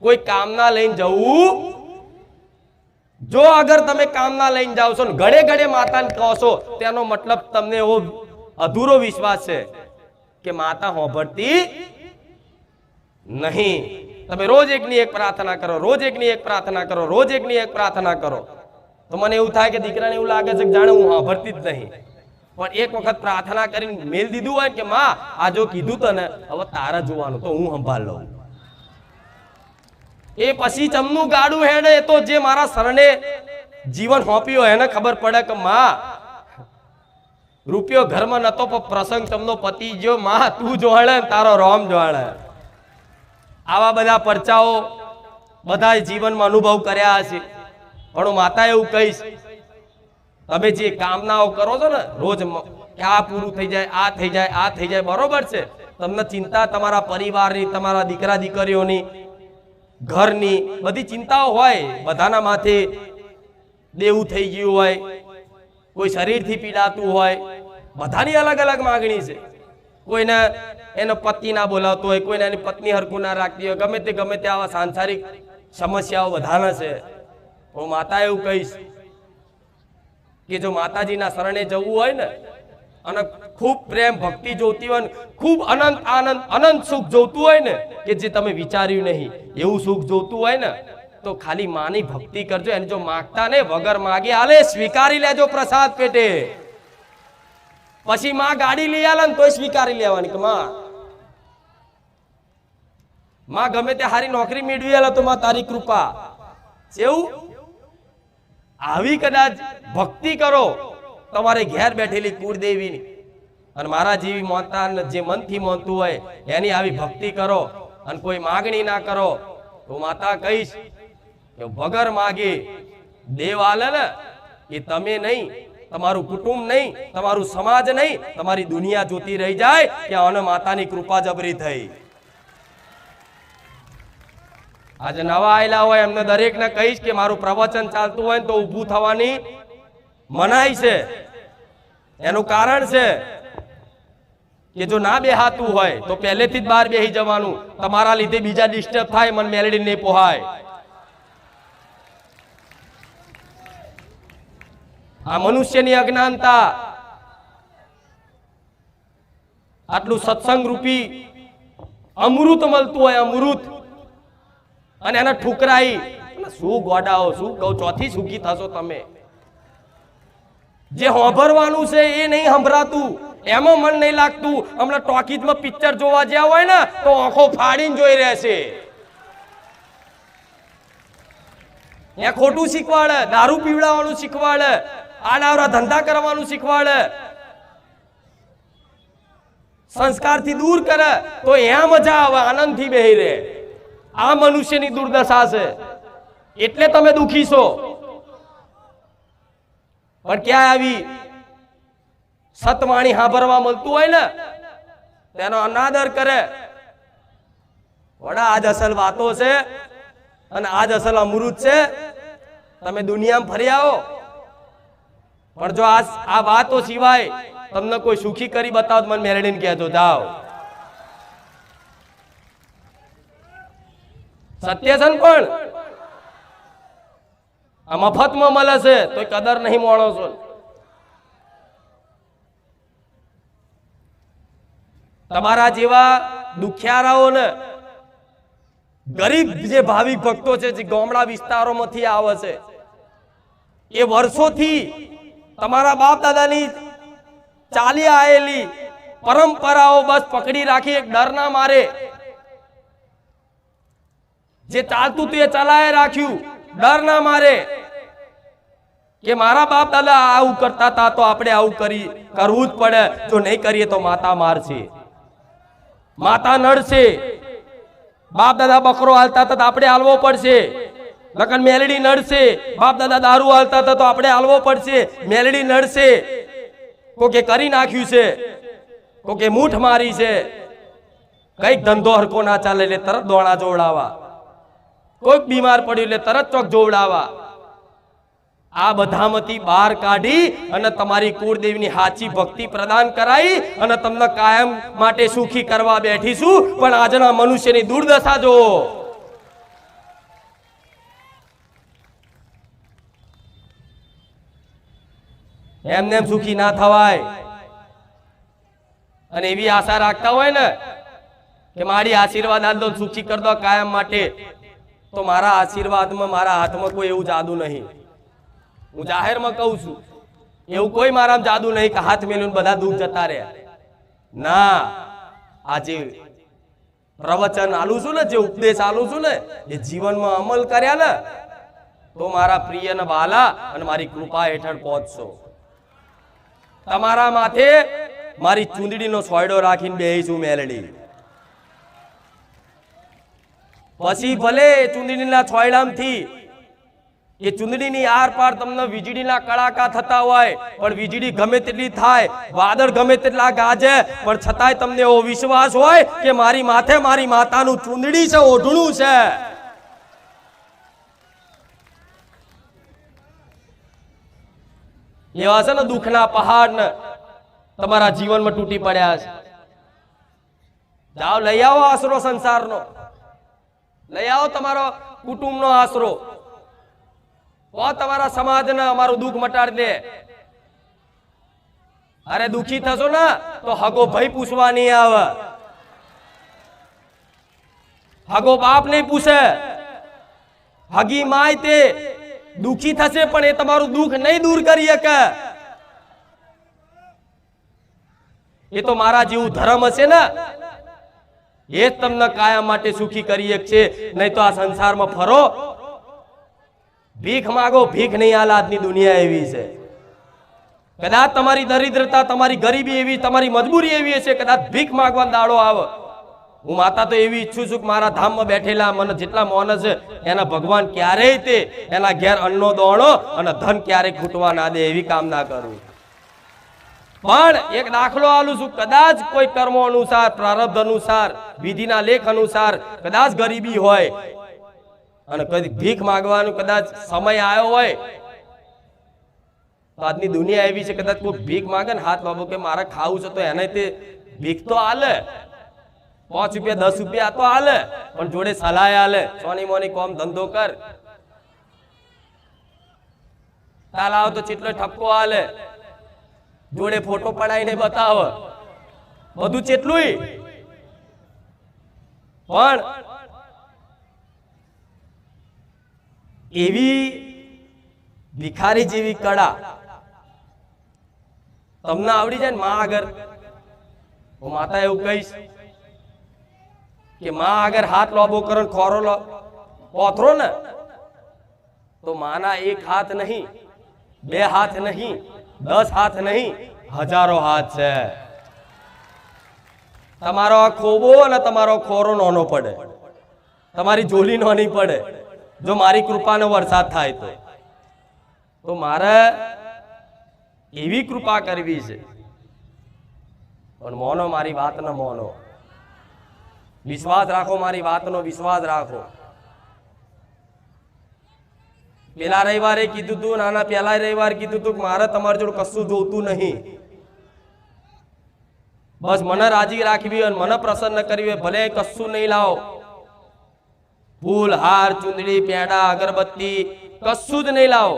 કોઈ કામના લઈને જવું? જો અગર તમે કામના લઈને જાવ છો ને ઘડે ઘડે માતાને કહો છો, તેનો મતલબ તમને એવો અધૂરો વિશ્વાસ છે કે માતા હોંભળતી નહીં. તમે રોજ એકની એક પ્રાર્થના કરો, રોજ એકની એક પ્રાર્થના કરો, રોજ એકની એક પ્રાર્થના કરો, તો મને એવું થાય કે દીકરાને એવું લાગે છે કે જાણે હું સાંભળતી જ નહીં. પણ એક વખત પ્રાર્થના કરીને મેલ દીધું હોય કે માં આ જો કીધું તને હવે તારા જોવાનું, તો હું સંભાળ લઉં. એ પછી ચમનું ગાડું હેડે તો જે મારા શરણે જીવન સોંપ્યું એને ખબર પડે કે માં રૂપિયો ઘરમાં નતો પણ પ્રસંગ તમનો પતિ જો, માં તું જોડે તારો રોમ જોડે. આવા બધા પરચાઓ બધા જીવનમાં અનુભવ કર્યા હશે. પણ માતા એવું કહીશ, તમે જે કામનાઓ કરો છો ને રોજ કે આ પૂરું થઈ જાય, આ થઈ જાય, આ થઈ જાય, બરોબર છે. તમને ચિંતા તમારા પરિવારની, તમારા દીકરા દીકરીઓની, ઘરની બધી ચિંતાઓ હોય. બધાના માથે દેવું થઈ ગયું હોય, કોઈ શરીરથી પીડાતું હોય, બધાની અલગ અલગ માંગણી છે. કોઈને એનો પતિ ના બોલાવતો હોય, કોઈને એની પત્ની હરખું ના રાખતી હોય, ગમે તે આવા સાંસારિક સમસ્યાઓ બધાના છે. હું માતા એવું કહીશ કે જો માતાજીના શરણે જવું હોય ને અને ખૂબ પ્રેમ ભક્તિ જોતી હોય ને, ખૂબ અનંત આનંદ અનંત સુખ જોતું હોય ને કે જે તમે વિચાર્યું નહીં એવું સુખ જોતું હોય ને, તો ખાલી માની ભક્તિ કરજો. એને જો માગતા ને વગર માગે આલે, સ્વીકારી લેજો પ્રસાદ પેટે. પછી માં ગાડી લઈ આલે ને તોય સ્વીકારી લેવાની કે માં ગમે તે હારી નોકરી મેળવી આલે તો માં તારી કૃપા. એવું આવી કદાચ ભક્તિ કરો તમારે ઘેર બેઠેલી કુળદેવીની, અને મારા જેવી માતા જે મનથી માનતું હોય એની આવી ભક્તિ કરો અને કોઈ માગણી ના કરો, તો માતા કહીશ કે વગર માગે દેવ આલે ને એ તમે નહીં, તમારું કુટુંબ નહીં, તમારું સમાજ નહીં, તમારી દુનિયા જોતી રહી જાય કે આને માતાની કૃપા જબરી થઈ. આજે નવા આયેલા હોય એમને દરેકને કહીશ કે મારું પ્રવચન ચાલતું હોય તો ઊભું થવાની મનાઈ છે. એનું કારણ છે કે જો ના બેહાતું હોય તો પહેલેથી જ બહાર બેહી જવાનું. તમારા લીધે બીજા ડિસ્ટર્બ થાય, મન મેલડી નહીં પોહાય. આ મનુષ્યની અજ્ઞાનતા, આટલું સત્સંગ રૂપી અમૃત મળતું હોય, અમૃત, અને એને ઠુકરાઈ શું ગોડાઓ, શું કહું, ચોથી સુખી થશો તમે. જે હોંભરવાનું છે એ નહીં સંભળાતું, એમાં મન નહીં લાગતું. હમણાં ટોકીઝમાં પિક્ચર જોવા જ્યાં હોય ને તો આંખો ફાડીને જોઈ રહેશે. એ ખોટું શીખવાડે, દારૂ પીવડાવવાનું શીખવાડે, આડાવરા ધંધા કરવાનું શીખવાડે, સંસ્કારથી દૂર કરે તો એમ મજા આવે, આનંદથી બેહી રહે. આ મનુષ્યની દુર્દશા છે, એટલે તમે દુખી છો. પણ ક્યાં આવી સતવાણી સાંભળવા મળતું હોય ને તેનો અનાદર કરે. વડા આજ અસલ વાતો છે અને આજ અસલ અમૃત છે. તમે દુનિયામાં ફરી આવો, પણ જો આ વાતો સિવાય તમને કોઈ સુખી કરી બતાવો તો મને મેલડીને કહેજો. જાઓ, સત્ય છે ને, પણ આ મફતમાં મળે છે તો કદર નહીં માણો. તમારા જેવા દુખિયારાઓને, ગરીબ જે ભાવિક ભક્તો છે જે ગામડા વિસ્તારોમાંથી આવે છે, એ વર્ષોથી તમારા બાપ દાદાની ચાલી આવેલી પરંપરાઓ બસ પકડી રાખી, એક ડરના મારે જે ચાલતું હતું એ ચલાય રાખ્યું, ડર ના મારે કે મારા બાપ દાદા આવું કરતા હતા તો આપણે આવું કરવું જ પડે. જો નહીં કરીએ તો માતા મારશે, માતા નડશે. બાપ દાદા બકરો હાલતા હતા તો આપણે હાલવો પડશે. લખન મેલડી નડશે. બાપ દાદા દારૂ હાલતા હતા તો આપણે હાલવો પડશે. મેલડી નડશે. કોકે કરી નાખ્યું છે, કોકે મૂઠ મારી છે, કઈક ધંધો હરકો ના ચાલે એટલે તરત દોણા જોવડાવા, કોઈક બીમાર પડ્યું એટલે તરત ચોક જોવડાવા. આ બધામાંથી બહાર કાઢી અને તમારી કુળદેવીની સાચી ભક્તિ પ્રદાન કરાઈ અને તમને કાયમ માટે સુખી કરવા બેઠીશું. પણ આજના મનુષ્યની દુર્દશા જો. એમને એમ સુખી ના થવાય. અને એવી આશા રાખતા હોય ને કે મારી આશીર્વાદ આલ દો, સુખી કર દો કાયમ માટે, તો મારા આશીર્વાદમાં, મારા હાથમાં કોઈ એવું જાદુ નહીં. હું જાહેરમાં કહું છું, એવું કોઈ મારામાં જાદુ નહીં કે હાથ મેલું બધા દુઃખ જતા રહ્યા. ના, આજે પ્રવચન આલું છું ને, જે ઉપદેશ આલું છું ને, એ જીવનમાં અમલ કર્યા ને તો મારા પ્રિય ને વાલા અને મારી કૃપા હેઠળ પહોંચશો. તમારા માથે મારી ચૂંદડીનો સોયડો રાખીને બેહીશું મેલડી. પછી ભલે ચૂંદડીના છોયડામથી એ ચૂંદડીની આર પાર તમને વીજળીના કડાકા થતા હોય, પણ વીજળી ગમે તેટલી થાય, વાદળ ગમે તેટલા ગાજે, પણ છતાંય તમને એવો વિશ્વાસ હોય કે મારી માથે મારી માતાનું ચૂંદડી છે, ઓઢણું છે. એવા છે ને દુઃખના પહાડ ને તમારા જીવનમાં તૂટી પડ્યા છે. જાઓ, લઈ આવો આશરો સંસારનો, લઈ આવો તમારો કુટુંબનો આશરો, તમારા સમાજને અમારું દુઃખ મટાડી દે. અરે દુખી થશો ને તો હગો ભાઈ પૂછવા નહીં આવે, હગો બાપ નહીં પૂછે. હગી માય તે દુખી થશે પણ એ તમારું દુઃખ નહીં દૂર કરી શકે. એ તો મારા જેવું ધર્મ હશે ને એ જ તમને કાયમ માટે સુખી કરી શકશે. નહીં તો આ સંસારમાં ફરો, ભીખ માગો, ભીખ નહીં હાલ. આજની દુનિયા એવી છે. કદાચ તમારી દરિદ્રતા, તમારી ગરીબી એવી, તમારી મજબૂરી એવી હશે, કદાચ ભીખ માંગવાનો દાડો આવે હું માતા તો એવી ઈચ્છું છું કે મારા ધામમાં બેઠેલા મને જેટલા માણસ છે એના ભગવાન ક્યારેય તે એના ઘેર અન્નનો દોણો અને ધન ક્યારેય ખૂટવા ના દે એવી કામના કરું. પણ એક દાખલો આલું છું, કદાચ કોઈ કર્મો અનુસાર, પ્રારબ્ધ અનુસાર, વિધિના લેખ અનુસાર કદાચ ગરીબી હોય અને કદી ભીખ માંગવાનું કદાચ સમય આવ્યો હોય તો આજની દુનિયા એવી છે, કદાચ કોઈ ભીખ માંગે ને હાથ બાબો કે મારે ખાવું છે તો એને તે ભીખ તો હાલે, 5 રૂપિયા 10 રૂપિયા તો હાલે, પણ જોડે સલાહ હાલે, સોની મોની કોમ ધંધો કર, તાલ આવ તો ચેટલો ઠપકો હાલે, જોડે ફોટો પડાઈને બતાવ, બધું ચેટલું. પણ એવી ભિખારી જેવી કળા તમને આવડી જાય ને માં આગળ, હું માતા એવું કહીશ કે માં આગળ હાથ લોબો કરો ને ખોરો પોથરો ને તો માના એક હાથ નહીં, 2 હાથ નહીં, 10 હાથ નહીં, હજારો હાથ છે. તમારો આ ખોબો અને તમારો ખોરો નાનો પડે, તમારી ઝોલી નાની પડે જો મારી કૃપાનો વરસાદ થાય તો મારે એવી કૃપા કરવી છે. પણ મોનો મારી વાતનો મોનો, વિશ્વાસ રાખો, મારી વાતનો વિશ્વાસ રાખો. પેલા રવિવારે કીધું તું, નાના પેલા રવિવારે કીધું તું કે મારે તમારી જોડે કશું જોતું નહીં, બસ મને રાજી રાખવી હોય, મને પ્રસન્ન કરવી હોય, ભલે કશું નહીં લાવો, ફૂલ હાર ચુંદડી પેડા અગરબત્તી કશું જ નહીં લાવો,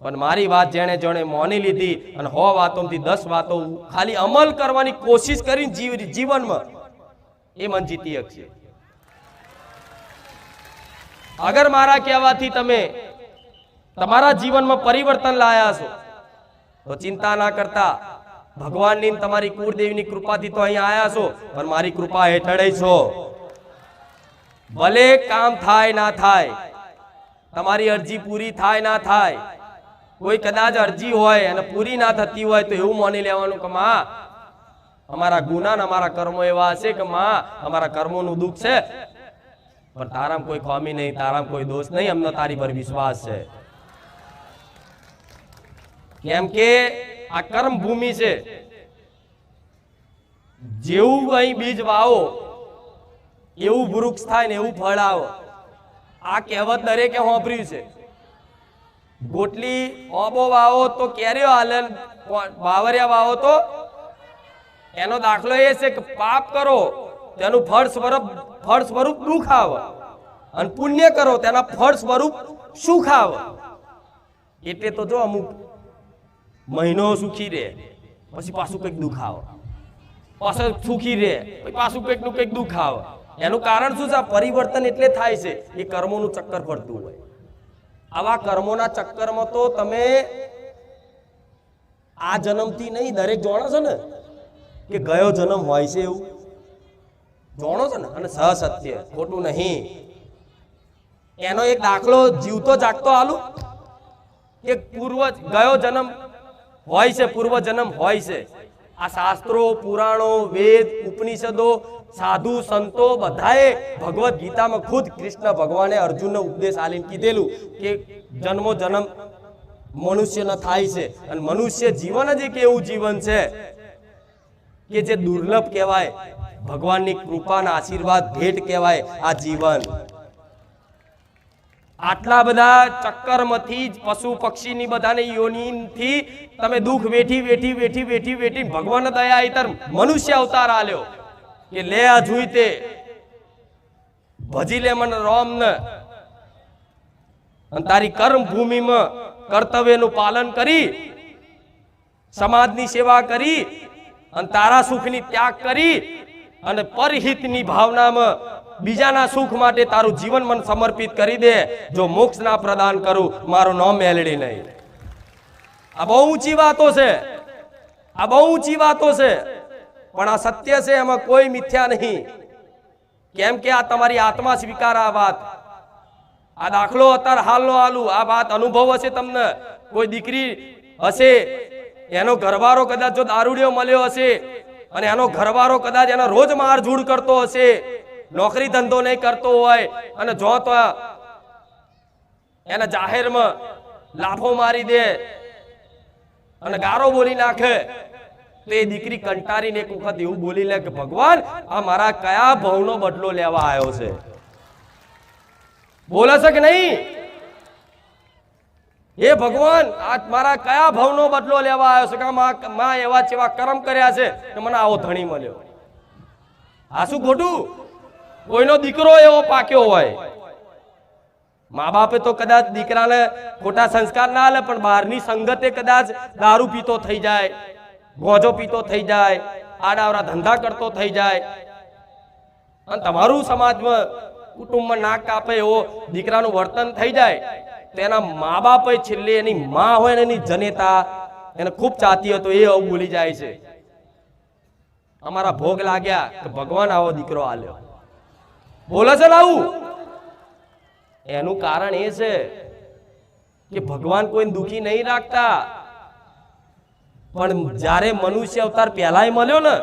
પણ મારી વાત જેણે જેણે મોની લીધી અને 100 વાતોમાંથી 10 વાતો ખાલી અમલ કરવાની કોશિશ કરીને જીવનમાં એ મન જીતી શકશે. અગર મારા કહેવાથી તમે તમારા જીવનમાં પરિવર્તન લાયા છો તો ચિંતા ના કરતા, ભગવાનની તમારી કુળદેવીની કૃપાથી તો અહીંયા આયા છો, પણ મારી કૃપા હેઠળ છો. ભલે કામ થાય ના થાય, તમારી અરજી પૂરી થાય ના થાય, કોઈ કદાચ અરજી હોય અને પૂરી ના થતી હોય તો એવું માની લેવાનું કે માં અમારા ગુના ને અમારા કર્મો એવા હશે કે માં અમારા કર્મોનું દુઃખ છે, પણ તારામાં કોઈ ખામી નહીં, તારામાં કોઈ દોષ નહીં, અમને તારી પર વિશ્વાસ છે. કેમ કે આ કર્મ ભૂમિ છે, જેવું અહીં બીજ વાવો એવું વૃક્ષ થાય ને એવું ફળ આવો. આ કહેવત દરેકે સાંભળ્યું છે. ગોટલી ઓબો વાવો તો કેરીઓ હાલે, બાવરિયા વાવો તો એનો દાખલો એ છે કે પાપ કરો તેનું ફળ સ્વરૂપ દુઃખ આવે અને પુણ્ય કરો તેના ફળ સ્વરૂપ સુખ આવે. એટલે તો જો અમુક મહિનો સુખી રહે પછી પાછું કંઈક દુઃખ આવે, પાછું સુખી રહે પછી પાછું કંઈક નું કંઈક દુઃખ આવે. એનું કારણ શું છે? પરિવર્તન એટલે થાય છે એ કર્મોનું ચક્કર ફરતું હોય. આવા કર્મોના ચક્કરમાં તો તમે આ જન્મથી નહીં, દરેક જાણો છો ને કે ગયો જન્મ હોય છે, એવું જાણો છો ને, અને સત્ય ખોટું નહીં. એનો એક દાખલો જીવતો જાગતો આલું કે ગયો જન્મ હોય છે, પૂર્વ જન્મ હોય છે. આ શાસ્ત્રો, પુરાણો, વેદ, ઉપનિષદો, સાધુ સંતો બધાએ ભગવદ ગીતામાં ખુદ કૃષ્ણ ભગવાને અર્જુનને ઉપદેશ આલીને કીધેલું કે જન્મો જન્મ મનુષ્યનો થાય છે, અને મનુષ્ય જીવન જ એક એવું જીવન છે કે જે દુર્લભ કહેવાય, ભગવાનની કૃપાના આશીર્વાદ ભેટ કહેવાય આ જીવન. આટલા બધા ચક્કરમાંથી જ પશુ પક્ષીની બધાને યોનિથી તમે દુઃખ વેઠી ભગવાન દયા આઈતર મનુષ્ય અવતાર આલ્યો કે લે આ જોઈ તે ભજી લે મને રોમ ને, અને તારી કર્મ ભૂમિમાં કર્તવ્યનું પાલન કરી, સમાજની સેવા કરી, અને તારા સુખની ત્યાગ કરી, અને પરહિતની ભાવનામાં બીજાના સુખ માટે તારું જીવન મન સમર્પિત કરી દે. જો મોક્ષ ના પ્રદાન કરું મારું નામ મેલડી નહીં. આ બહુ ઊંચી વાતો છે, આ બહુ ઊંચી વાતો છે, પણ આ સત્ય છે, એમાં કોઈ મિથ્યા નહીં. કેમ કે આ તમારી આત્મા સ્વીકાર આ વાત. આ દાખલો અત્યારે હાલનો આલું, આ વાત અનુભવ હશે તમને. કોઈ દીકરી હશે, એનો ઘરવાળો કદાચ જો દારૂડિયો મળ્યો હશે અને એનો ઘરવાળો કદાચ એના રોજ મારઝૂડ કરતો હશે, નોકરી ધંધો નહીં કરતો હોય અને જો તો એના જાહેરમાં લાફો મારી દે અને ગારો બોલી નાખે, તો એ દીકરી કંટારીને એક વખત એવું બોલી લે કે ભગવાન આ મારા કયા ભવનો બદલો લેવા આવ્યો છે? બોલે છે કે નહીં? હે ભગવાન આ મારા કયા ભવનો બદલો લેવા આવ્યો છે કે માં એવા જેવા કર્મ કર્યા છે કે મને આવો ધણી મળ્યો? આ શું ખોટું? કોઈનો દીકરો એવો પાક્યો હોય, મા બાપે તો કદાચ દીકરાને ખોટા સંસ્કાર ના આલે, પણ બહારની સંગતે કદાચ દારૂ પીતો થઈ જાય, ગોજો પીતો થઈ જાય, આડાવરા ધંધા કરતો થઈ જાય, અને તમારું સમાજમાં કુટુંબમાં નાક કાપે એવો દીકરાનું વર્તન થઈ જાય, તેના મા બાપે છેલ્લે એની માં હોય ને એની જનેતા એને ખૂબ ચાહતી હતો, એ આવું બોલી જાય છે. અમારા ભોગ લાગ્યા કે ભગવાન આવો દીકરો આલ્યો. બોલે છે લાવું? એનું કારણ એ છે કે ભગવાન કોઈ દુખી નહીં રાખતા, પણ જ્યારે મનુષ્ય અવતાર પહેલાય મળ્યો ને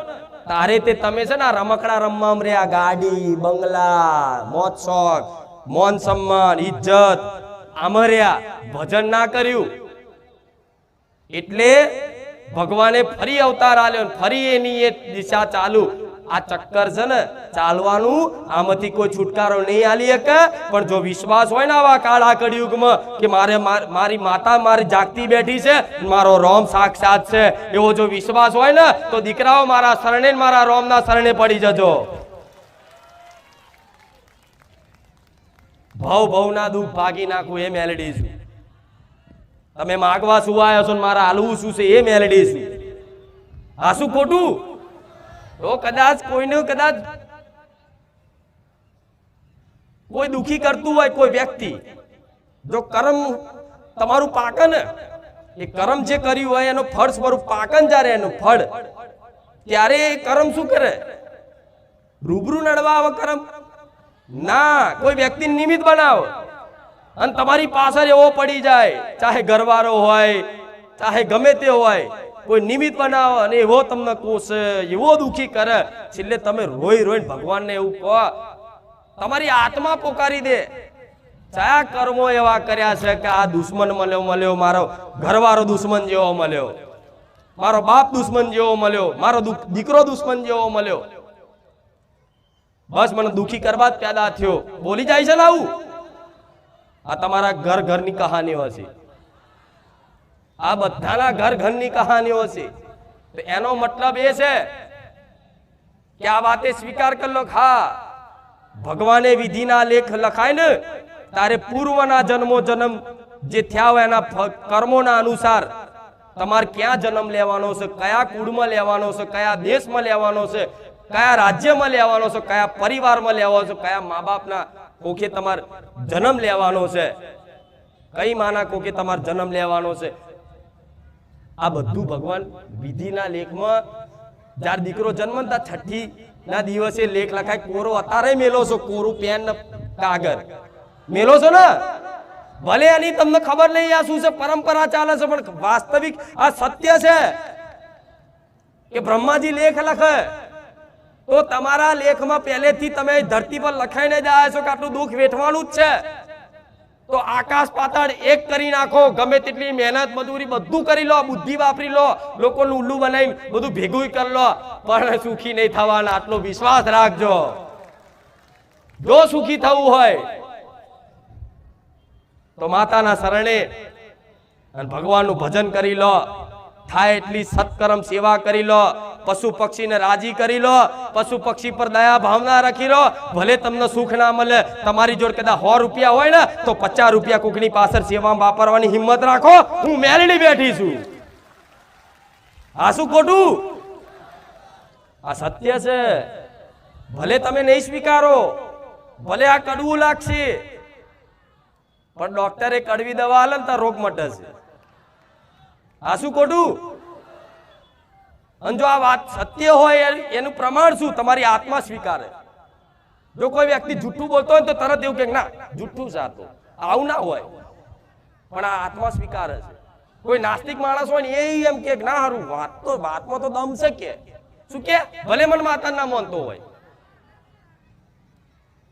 તારે તે તમે છે ને રમકડા રમવા રહ્યા, ગાડી બંગલા મોજ શોખ મોન સન્માન ઇજ્જત આમર્યા, ભજન ના કર્યું, એટલે ભગવાને ફરી અવતાર આલ્યો, ફરી એની એ દિશા ચાલુ. આ ચક્કર છે ને ચાલવાનું, આમાંથી કોઈ છુટકારો નહીં આલી શકે. પણ જો વિશ્વાસ હોય ને આવા કાળા કળિયુગમાં કે મારી માતા મારી જાગતી બેઠી છે, મારો રોમ સાક્ષાત છે, એવો જો વિશ્વાસ હોય ને તો દીકરાઓ મારા શરણે મારા રોમના શરણે પડી જજો. ભવના દુઃખ ભાગી નાખું એ મેલેડી છું. તમે માગવા શું આવ્યો છો, મારા હાલવું શું છે એ મેલેડી છું. આ શું ખોટું? તો કદાચ કોઈને કદાચ કોઈ દુખી કરતું હોય કોઈ વ્યક્તિ, જો કર્મ તમારું પાકન, એ કર્મ જે કર્યું હોય એનો ફળ સ્વરૂપ પાકન, જ્યારે એનું ફળ, ત્યારે એ કર્મ શું કરે? રૂબરૂ નડવા આવે કર્મ ના, કોઈ વ્યક્તિ નિમિત્ત બનાવો અને તમારી પાછળ એવો પડી જાય, ચાહે ઘરવાળો હોય ચાહે ગમે તે હોય, કોઈ નિમિત્ત બનાવો અને એવો તમને કોસે, એવો દુખી કરે, છેલ્લે તમે રોઈ રોઈને ભગવાનને એવું કહો, તમારી આત્મા પોકારી દે, કયા કર્મો એવા કર્યા છે કે આ દુશ્મન મળ્યો, મારો ઘરવાળો દુશ્મન જેવો મળ્યો, મારો બાપ દુશ્મન જેવો મળ્યો, મારો દીકરો દુશ્મન જેવો મળ્યો, બસ મને દુખી કરવા જ પેદા થયો, બોલી જાય છે લાવું? આ તમારા ઘરની કહાનીઓ છે, આ બધાના ઘરની કહાનીઓ છે. તો એનો મતલબ એ છે કે આ વાતે સ્વીકાર કરી લો, હા ભગવાને વિધિના લેખ લખાય ને તારે પૂર્વના જન્મ જે થયા હોય એના કર્મોના અનુસાર તમારે ક્યાં જન્મ લેવાનો છે, કયા કુળમાં લેવાનો છે, કયા દેશમાં લેવાનો છે, કયા રાજ્યમાં લેવાનો છે, કયા પરિવારમાં લેવાનો છે, કયા મા બાપના કોખે તમારે જન્મ લેવાનો છે, કઈ માના કોખે તમારે જન્મ લેવાનો છે, આ બધું ભગવાન વિધિના લેખમાં. જ્યારે દીકરો જન્મતા છઠ્ઠી ના દિવસે લેખ લખાય, કોરો અત્યારે મેલો છો, કોરું પેન કાગળ મેલો છો ને, ભલે એની તમને ખબર નહીં આ શું છે, પરંપરા ચાલે છે, પણ વાસ્તવિક આ સત્ય છે કે બ્રહ્માજી લેખ લખે તો તમારા લેખમાં પહેલેથી તમે ધરતી પર લખાઈને જ આવ્યા છો કે આટલું દુઃખ વેઠવાનું જ છે. તો આકાશ પાતાળ એક કરી નાખો, ગમે તેટલી મહેનત મજૂરી બધું કરી લો, બુદ્ધિ વાપરી લો, લોકોનું ઉલ્લુ બનાવી બધું ભેગું કરી લો, પણ સુખી નહીં થવાના, આટલો વિશ્વાસ રાખજો. જો સુખી થવું હોય તો માતાના શરણે અને ભગવાનનું ભજન કરી લો, થાય એટલી સત્કર્મ સેવા કરી લો, પશુ પક્ષીને રાજી કરી લો, પશુ પક્ષી પર દયા ભાવના રાખી લો. ભલે તમને સુખ ના મળે, તમારી જોડે કદાચ 100 રૂપિયા હોય ને તો 50 રૂપિયા કોકની પાછળ સેવામાં વાપરવાની હિંમત રાખો. હું મેલડી બેઠી છું. આ શું ખોટું? આ સત્ય છે. ભલે તમે નહીં સ્વીકારો, ભલે આ કડવું લાગશે, પણ ડોક્ટરે કડવી દવા આલે ને તો રોગ મટે છે. આ શું ખોટું? અને જો આ વાત સત્ય હોય એનું પ્રમાણ શું? તમારી આત્મા સ્વીકારે. જો કોઈ વ્યક્તિ જૂઠું બોલતો હોય તો તરત એવું કે ના જૂઠું સાચું, આવું ના હોય, પણ આ આત્મા સ્વીકારે છે. કોઈ નાસ્તિક માણસ હોય ને એ એમ કે ના હારું વાતમાં તો દમ છે, કે શું કે ભલે મન માતા ના માનતો હોય,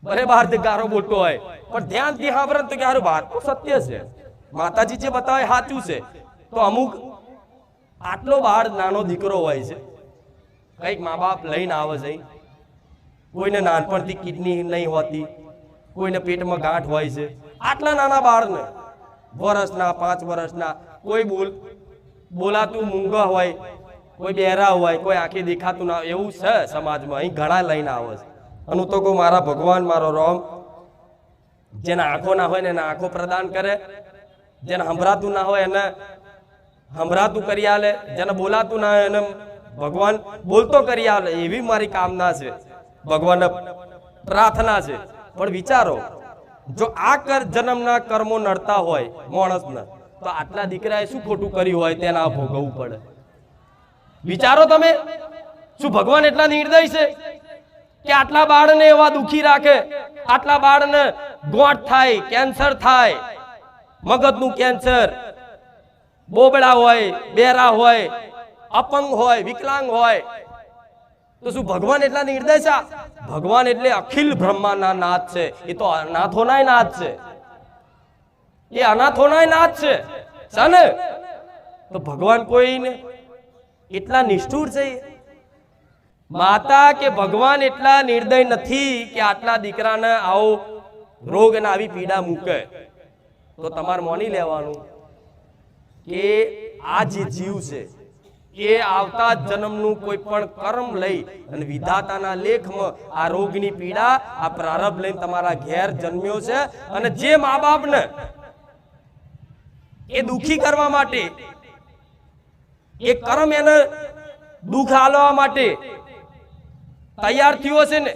ભલે બહારથી ગારો બોલતો હોય, પણ ધ્યાનથી સાંભળે તો કે હારું વાત તો સત્ય છે, માતાજી જે બતાવે સાચું છે. તો અમુક આટલો બાળ નાનો દીકરો હોય છે, કઈક મા બાપ લઈને આવે છે, કોઈને નાનપણથી કિડની નહીં હોતી, કોઈને પેટમાં ગાંઠ હોય છે, આટલા નાના બાળને વર્ષના 5 વર્ષના, કોઈ બોલાતું મૂંગા હોય, કોઈ બહેરા હોય, કોઈ આંખે દેખાતું ના, એવું છે સમાજમાં. અહીં ઘણા લઈને આવે છે. અને તો કહું મારા ભગવાન મારો રામ જેના આંખો ના હોય ને એને આંખો પ્રદાન કરે, જેને સંભળાતું ના હોય એને સંભળાતું કરી આલે, જેને બોલાતું ના હોય એને ભગવાન બોલતો કરી આલે, એવી મારી કામના છે, ભગવાનને પ્રાર્થના છે. પણ વિચારો, જો આ જન્મના કર્મો નડતા હોય માણસને, તો આટલા દીકરાએ શું ખોટું કર્યું હોય તેના ભોગવવું પડે. વિચારો તમે, શું ભગવાન એટલા નિર્દય છે કે આટલા બાળને એવા દુખી રાખે, આટલા બાળને ગોંઠ થાય, કેન્સર થાય, મગજનું કેન્સર, બોબડા હોય, બેરા હોય, અપંગ હોય, વિકલાંગ હોય, તો શું ભગવાન એટલા નિર્દય છે? ભગવાન એટલે અખિલ બ્રહ્માંડના નાથ છે. એ તો અનાથોનાય નાથ છે, એ અનાથોનાય નાથ છે ને. તો ભગવાન કોઈને એટલા નિષ્ઠુર છે? માતા કે ભગવાન એટલા નિર્દય નથી કે આટલા દીકરાને આવો રોગ અને આવી પીડા મૂકે? તો તમારે માની લેવાનું કે આ જે જીવ છે એ આવતા જન્મનું કોઈ પણ કર્મ લઈ અને વિધાતાના લેખમાં આ રોગની પીડા, આ પ્રારબ્ધ લઈને તમારા ઘેર જન્મ્યો છે. અને જે મા બાપને એ દુખી કરવા માટે, એ કર્મ એને દુઃખ આલવા માટે તૈયાર થયો છે ને,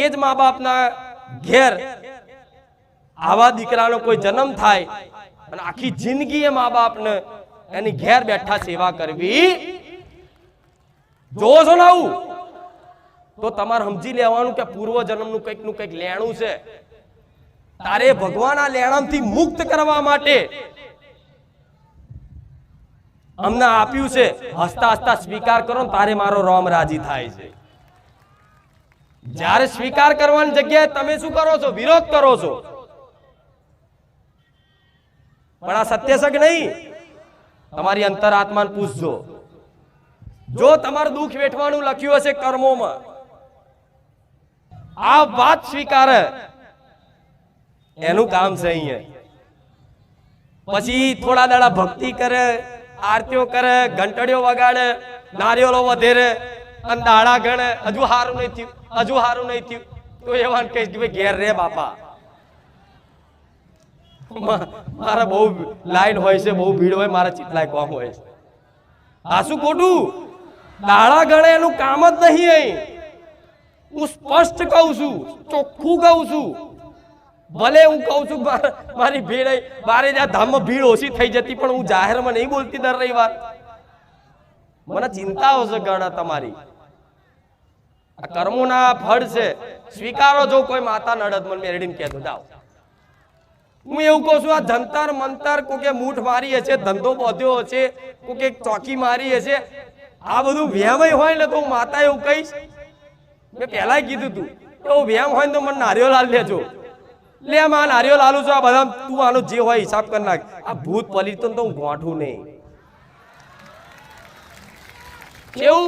એ જ મા બાપના ઘેર આવા દીકરાનો કોઈ જન્મ થાય અને આખી જિંદગી એ મા બાપને એની ઘેર બેઠા સેવા કરવી. જોવો છો ને આવું, તો તમારે સમજી લેવાનું કે પૂર્વ જન્મનું કંઈક નું કંઈક લેણું છે. તારે ભગવાન આ લેણામથી મુક્ત કરવા માટે અમને આપ્યું છે. હસતા હસતા સ્વીકાર કરો ને તારે મારો રામ રાજી થાય છે. જ્યારે સ્વીકાર કરવાની જગ્યાએ તમે શું કરો છો? વિરોધ કરો છો. પણ આ સત્ય છે કે નહીં? તમારી અંતરાત્માને પૂછજો. જો તમારું દુઃખ વેઠવાનું લખ્યું હશે કર્મોમાં, આ વાત સ્વીકારે, એનું કામ છે અહીંયા. પછી થોડા દાડા ભક્તિ કરે, આરતીઓ કરે, ઘંટડીઓ વગાડે, નારિયેળો વધેરે અને દાડા ગણે, હજુ સારું નહીં થયું, હજુ સારું નહીં થયું, તો એવાને કહીશ કે ભાઈ ઘેર રે બાપા, મારા બહુ લાઈન હોય છે, બહુ ભીડ હોય, મારા ચીટલાય કોમ હોય છે. આ શું ખોટું? દાડા ગણે એનું કામ જ નહીં. અહીં હું સ્પષ્ટ કહું છું, ચોખ્ખું કહું છું. ભલે હું કહું છું મારી ભીડ બારે જ્યાં ધામમાં ભીડ ઓછી થઈ જતી, પણ હું જાહેરમાં નહીં બોલતી દર રવિવાર. મને ચિંતા હશે ગણા તમારી. આ કર્મોના ફળ છે, સ્વીકારો. જો કોઈ માતા નડદ મને મેરડીને કહેતો જાઓ, હું એવું કહું છું, આ જંતર મંતર કોકે મૂઠ મારી હશે, ધંધો બાંધ્યો હશે, કોકે ચોકી મારી હશે, આ બધું વ્યામય હોય ને તો હું માતા એવું કહીશ. મેં પહેલા કીધું તું કે વ્યામ હોય ને તો મને નારિયેળ લાલ લેજો. લે આ નારિયેળ લાલું છું, આ બધા તું આનો જે હોય હિસાબ કરી નાખ. આ ભૂત પલિત તો હું ગોઠું નહીં. કેવું?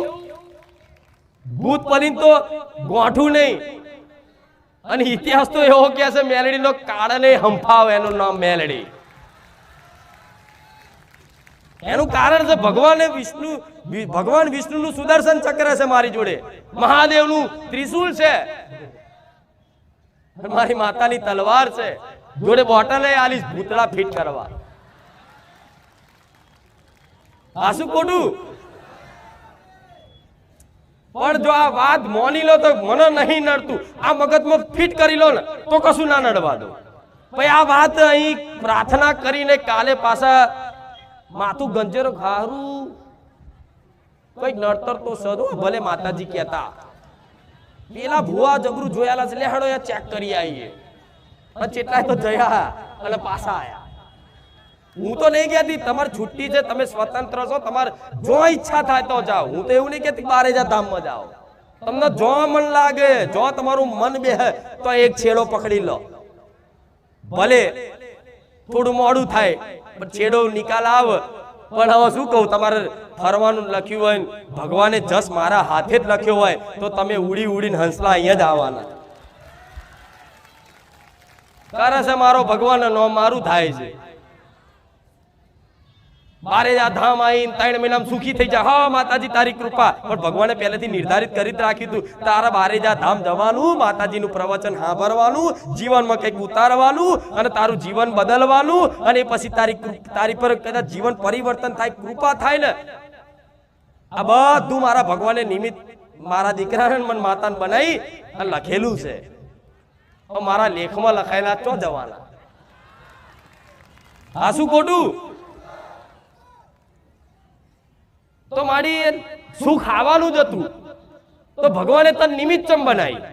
ભૂત પલિત તો ગોઠું નહીં. અને ઇતિહાસ તો એવો કે છે મેલડીનો કારણે હંફાવ, એનું નામ મેલડી. એનું કારણ છે ભગવાન વિષ્ણુનું સુદર્શન ચક્ર છે મારી જોડે, મહાદેવનું ત્રિશુલ છે, મારી માતાની તલવાર છે, જોડે બોટલ આલીશ ભૂતળા ફિટ કરવા. આ શું ખોટું? પણ જો આ વાત મોની લો તો મને નહીં નડતું, આ મગજમાં ફિટ કરી લો ને તો કશું ના નડવા દો. ભાઈ આ વાત અહીં પ્રાર્થના કરીને કાલે પાછા માથું ગંજેરો ખારું કઈ નડતર તો સદો. ભલે માતાજી કહેતા પેલા ભુવા જબરું જોયાલા છે, લે હેડો ચેક કરી આવીએ. ચેટલા તો જયા અને પાછા આયા. હું તો નહીં કહેતી તમારી છુટ્ટી છે, તમે સ્વતંત્ર છો, તમારે જો ઈચ્છા થાય તો જાઓ. હું તો એવું નહીં કહેતી બારેજા ધામમાં જાઓ. તમને જો મન લાગે, જો તમારું મન બેહે તો એક છેડો પકડી લો. ભલે થોડું મોડું થાય પણ છેડો નિકાલ આવે. પણ હવે શું કહું, તમારે ફરવાનું લખ્યું હોય, ભગવાને જસ મારા હાથે જ લખ્યો હોય તો તમે ઉડી ઉડીને હંસલા અહીંયા જ આવવાના. કરે છે મારો ભગવાન નો મારું થાય છે. બારેજા ધામ આવીને 3 મહિનામાં સુખી થઈ જાય. હા માતાજી તારી કૃપા. પણ ભગવાને પહેલેથી નિર્ધારિત કરી જ રાખ્યું હતું, તારા બારેજા ધામ જવાનું, માતાજીનું પ્રવચન સાંભળવાનું, જીવનમાં કંઈક ઉતારવાનું અને તારું જીવન બદલવાનું, અને પછી તારી પર કદાચ જીવન પરિવર્તન થાય, કૃપા થાય ને, આ બધું મારા ભગવાને નિમિત્ત મારા દીકરાને મને માતાને બનાવી અને લખેલું છે. મારા લેખમાં લખાયેલા ચો જવાના. આ શું ખોટું? તો મારી સુખ આવવાનું જ હતું તો ભગવાને તન નિમિત્ત ચમ બનાવી.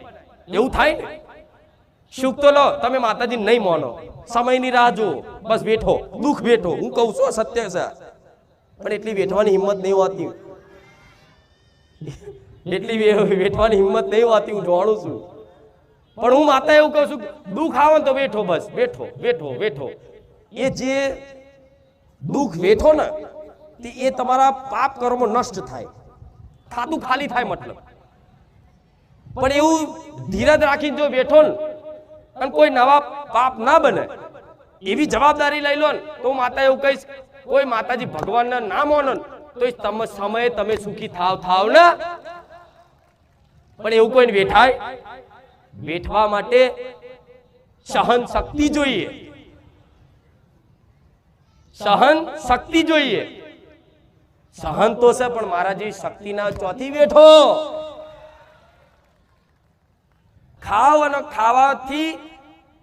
એવું થાય ને? સુખ તો લો, તમે માતાજી નહીં માનો, સમયની રાહ જુઓ, બસ બેઠો, દુઃખ બેઠો. હું કહું છું સત્ય છે, પણ એટલી બેઠવાની હિંમત નહીં હોતી. એટલી બેઠવાની હિંમત નહીં હોતી, હું જાણું છું. પણ હું માતા એવું કહું છું, દુઃખ આવે ને તો બેઠો, બસ બેઠો બેઠો બેઠો. એ જે દુઃખ બેઠો ને એ તમારા પાપ કર્મો નષ્ટ થાય, ખાતું ખાલી થાય મતલબ. પણ એવું ધીરજ રાખીને જો બેઠો ને અને કોઈ નવા પાપ ના બને એવી જવાબદારી લઈ લો ને, તો હું માતા એવું કહીશ, કોઈ માતાજી ભગવાનના ના માનો તો તમે સમયે તમે સુખી થાવ ને. પણ એવું કોઈને બેઠાય? બેઠવા માટે સહન શક્તિ જોઈએ, સહન શક્તિ જોઈએ. સહન તો છે પણ મારા જેવી શક્તિ ના ચોથી બેઠો. ખાવ અને ખાવાથી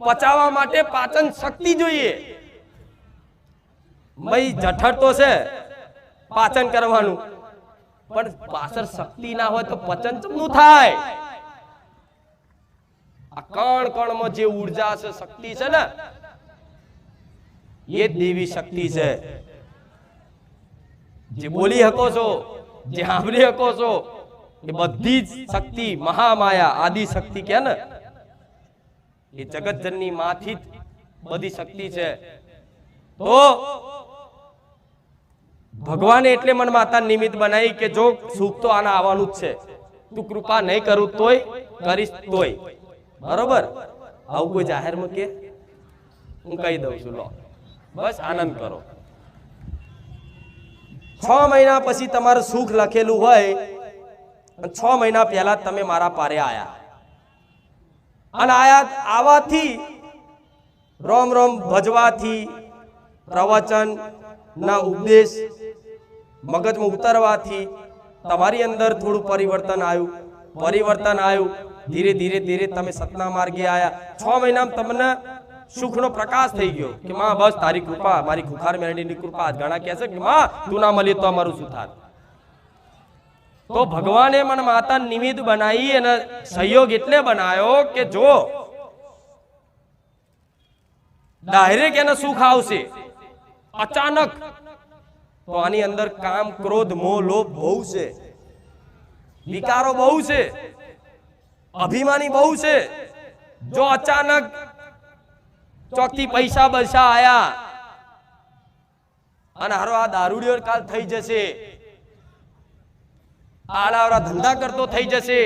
પચાવવા માટે પાચન શક્તિ જોઈએ. ભાઈ જઠર તો છે પાચન કરવાનું, પણ પાછળ શક્તિ ના હોય તો પચન ચમનું થાય. આ કણ કણમાં જે ઉર્જા છે, શક્તિ છે ને, એ દેવી શક્તિ છે. જે બોલી શકો છો, જે સાંભળી શકો છો, એ બધી જ શક્તિ મહામાયા આદિ શક્તિ કે ને, એ જગતજનની માંથી જ બધી શક્તિ છે. તો ભગવાને એટલે મન માતા નિમિત્ત બનાવી કે જો સુખ તો આના આવવાનું જ છે, તું કૃપા નહીં કરું તોય, કરીશ તોય. બરોબર? આવું કોઈ જાહેરમાં કે હું કહી દઉં છું, લો બસ આનંદ કરો. 6 મહિના પછી તમારું સુખ લખેલું હોય, 6 મહિના પહેલા તમે મારા પારે આયા, અને આવાથી રોમ રોમ ભજવાથી, પ્રવચન ના ઉપદેશ મગજમાં ઉતારવાથી તમારી અંદર થોડું પરિવર્તન આવ્યું. ધીરે ધીરે ધીરે તમે સતના માર્ગે આયા. 6 મહિનામાં તમને સુખનો પ્રકાશ થઈ ગયો કે માં બસ તારી કૃપા, મારી ખુખાર મેરડીની કૃપા. ઘણા કહે છે કે માં તું ના મળી તો અમારું શું થાત? તો ભગવાને મને માતા નિમિત્ત બનાવી અને સહયોગ એટલે બનાવ્યો કે જો ડાયરેક્ટ એને સુખ આવશે અચાનક, તો આની અંદર કામ, ક્રોધ, મોહ, લોભ બહુ છે, વિકારો બહુ છે, અભિમાની બહુ છે. જો અચાનક ચોકથી પૈસા બસા આયા અને હારો આ દારૂડિયો કાલ થઈ જશે, આડાવડા ધંધા કરતો થઈ જશે,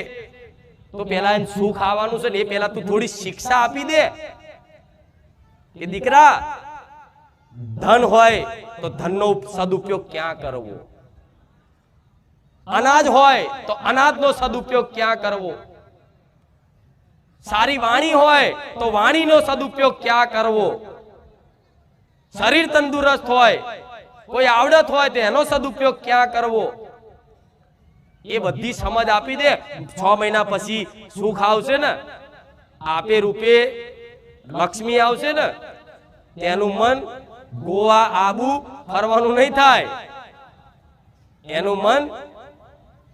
તો પેલા એને સુખ આવવાનું છે ને, એ પેલા તું થોડી શિક્ષા આપી દે કે દીકરા, ધન હોય તો ધનનો સદુપયોગ ક્યાં કરવો, અનાજ હોય તો અનાજનો સદુપયોગ ક્યાં કરવો, સારી વાણી હોય તો વાણીનો સદુપયોગ ક્યાં કરવો, શરીર તંદુરસ્ત હોય, કોઈ આવડત હોય તો એનો સદુપયોગ ક્યાં કરવો, એ બધી સમજ આપી દે. 6 મહિના પછી સુખ આવશે ને, આપે રૂપે લક્ષ્મી આવશે ને, તેનું મન ગોવા આબુ ફરવાનું નહીં થાય, એનું મન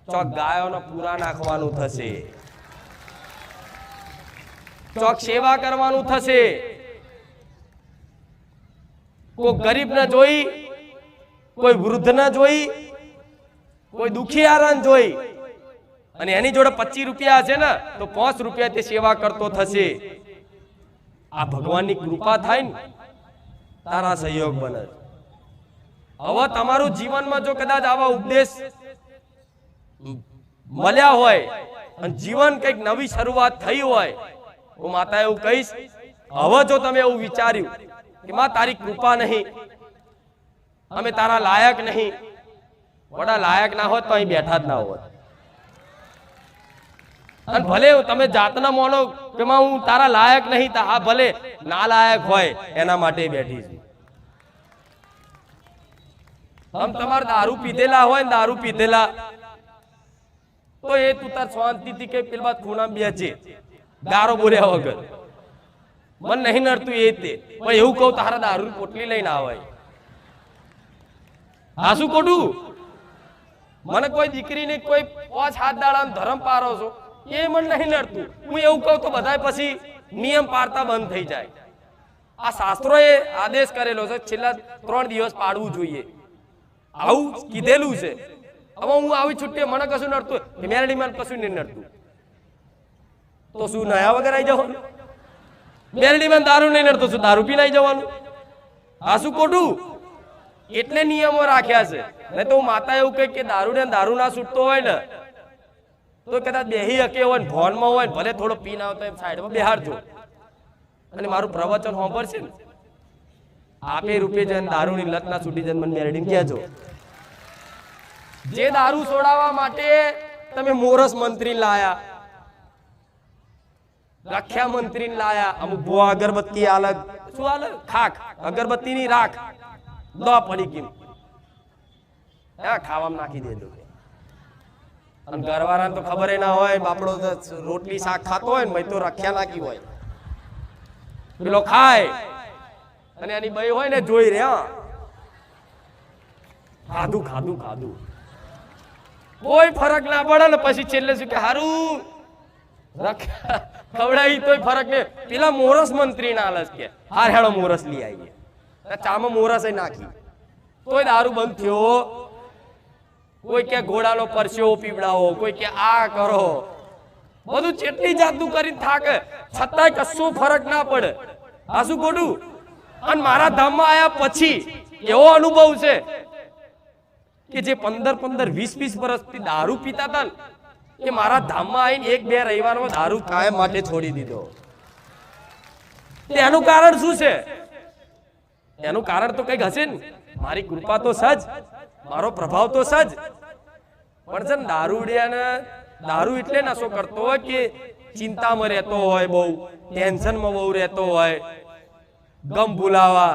ચોક ગાયોનો પૂરા નાખવાનું થશે, ચોક સેવા કરવાનું થશે. કોઈ ગરીબ ને જોઈ, કોઈ વૃદ્ધ ને જોઈ, કોઈ દુખિયારાને જોઈ અને એની જોડે 25 રૂપિયા છે ને તો 5 રૂપિયા તે સેવા કરતો થશે. આ ભગવાનની કૃપા થાય ને તારા સહયોગ બને. હવે તમારું જીવનમાં જો કદાચ આવા ઉપદેશ મળ્યા હોય અને જીવન કઈક નવી શરૂઆત થઈ હોય, હું માતા એવું કહીશ, હવે જો તમે એવું વિચાર્યું કે માં તારી કૃપા નહીં, અમે તારા લાયક નહીં, વડા લાયક ના હોત તો અહીં બેઠા જ ના હોત. અને ભલે તમે જાતના માનો કે માં હું તારા લાયક નહીં, હા ભલે ના લાયક હોય એના માટે બેઠી છું. આમ તમારે દારૂ પીધેલા હોય ને દારૂ પીધેલા તો એ તું તાર શાંતિથી કે પેલા ખૂણા બેચે ગારો બોલ્યા વગર, મને નહીં નડતું એ તે, પણ એવું કહું તારા દારૂ પોટલી લઈને આવે. હા શું ખોટું? મને કોઈ દીકરી ને કોઈ 5 હાથ દાડા ધર્મ પારો છો એ મને નહીં નડતું. હું એવું કહું તો બધા પછી નિયમ પાડતા બંધ થઈ જાય. આ શાસ્ત્રોએ આદેશ કરેલો છે છેલ્લા 3 દિવસ પાડવું જોઈએ, આવું કીધેલું છે. હવે હું આવી છુટ્ટી મને કશું નડતું, મેરડી મને કશું નહીં નડતું, તો શું નયા વગર આવી જવાનું? મેરડી માં દારૂ નહીં નડતો, શું દારૂ પીને આવી જવાનું? આ શું ખોટું? એટલે નિયમો રાખ્યા છે. નહીં તો હું માતા એવું કહે કે દારૂ ને દારૂ ના છૂટતો હોય ને તો કદાચ બેહી હકે હોય ને ભોનમાં હોય ને ભલે થોડો પીને આવતો એમ સાઈડમાં બેહાડજો અને મારું પ્રવચન સાંભળશે ને આપે રૂપે જઈને દારૂની લત ના છૂટી જઈને મને મેરડીને કહેજો. જે દારૂ છોડાવવા માટે તમે મોરસ મંત્રી લાયા, રખ્યા મંત્રી લાયા, અમુક ભુવા અગરબત્તી અલગ શું અલગ ખાખ અગરબત્તી ની રાખ દો પડી ગઈ ખાવામાં નાખી દેજો. અને ઘરવાળાને તો ખબર ના હોય, બાપડો રોટલી શાક ખાતો હોય ને તો રખ્યા નાખી હોય, પેલો ખાય અને એની બઈ હોય ને જોઈ રહ્યા ખાધું ખાધું ખાધું, કોઈ ફરક ના પડે ને પછી છેલ્લે શું કે હારું ખવડાવી તોય ફરક નહીં. પેલા મોરસ મંત્રી ના આલસ કે હાર હેડો મોરસ લઈ આવીએ, ચામાં મોરસ નાખી તોય દારૂ બંધ થયો. કોઈ કે ઘોડાનો પરસ્યો પીવડાવો, કોઈ કે આ કરો, બધું જેટલી જાતનું કરીને થાકે છતાંય કશું ફરક ના પડે. આ શું ખોટું? અને મારા ધામમાં આયા પછી એવો અનુભવ છે કે જે 15-15 20-20 વર્ષથી દારૂ પીતા હતા ને એ મારા ધામમાં આવીને 1-2 રવિવારમાં દારૂ કાયમ માટે છોડી દીધો. એનું કારણ શું છે? એનું કારણ તો કઈક હશે ને. મારી કૃપા તો સજ, મારો પ્રભાવ તો સજ, પણ છે ને દારૂડિયાને દારૂ એટલે નશો કરતો હોય કે ચિંતામાં રહેતો હોય, બહુ ટેન્શનમાં બહુ રહેતો હોય, ગમ ભૂલાવા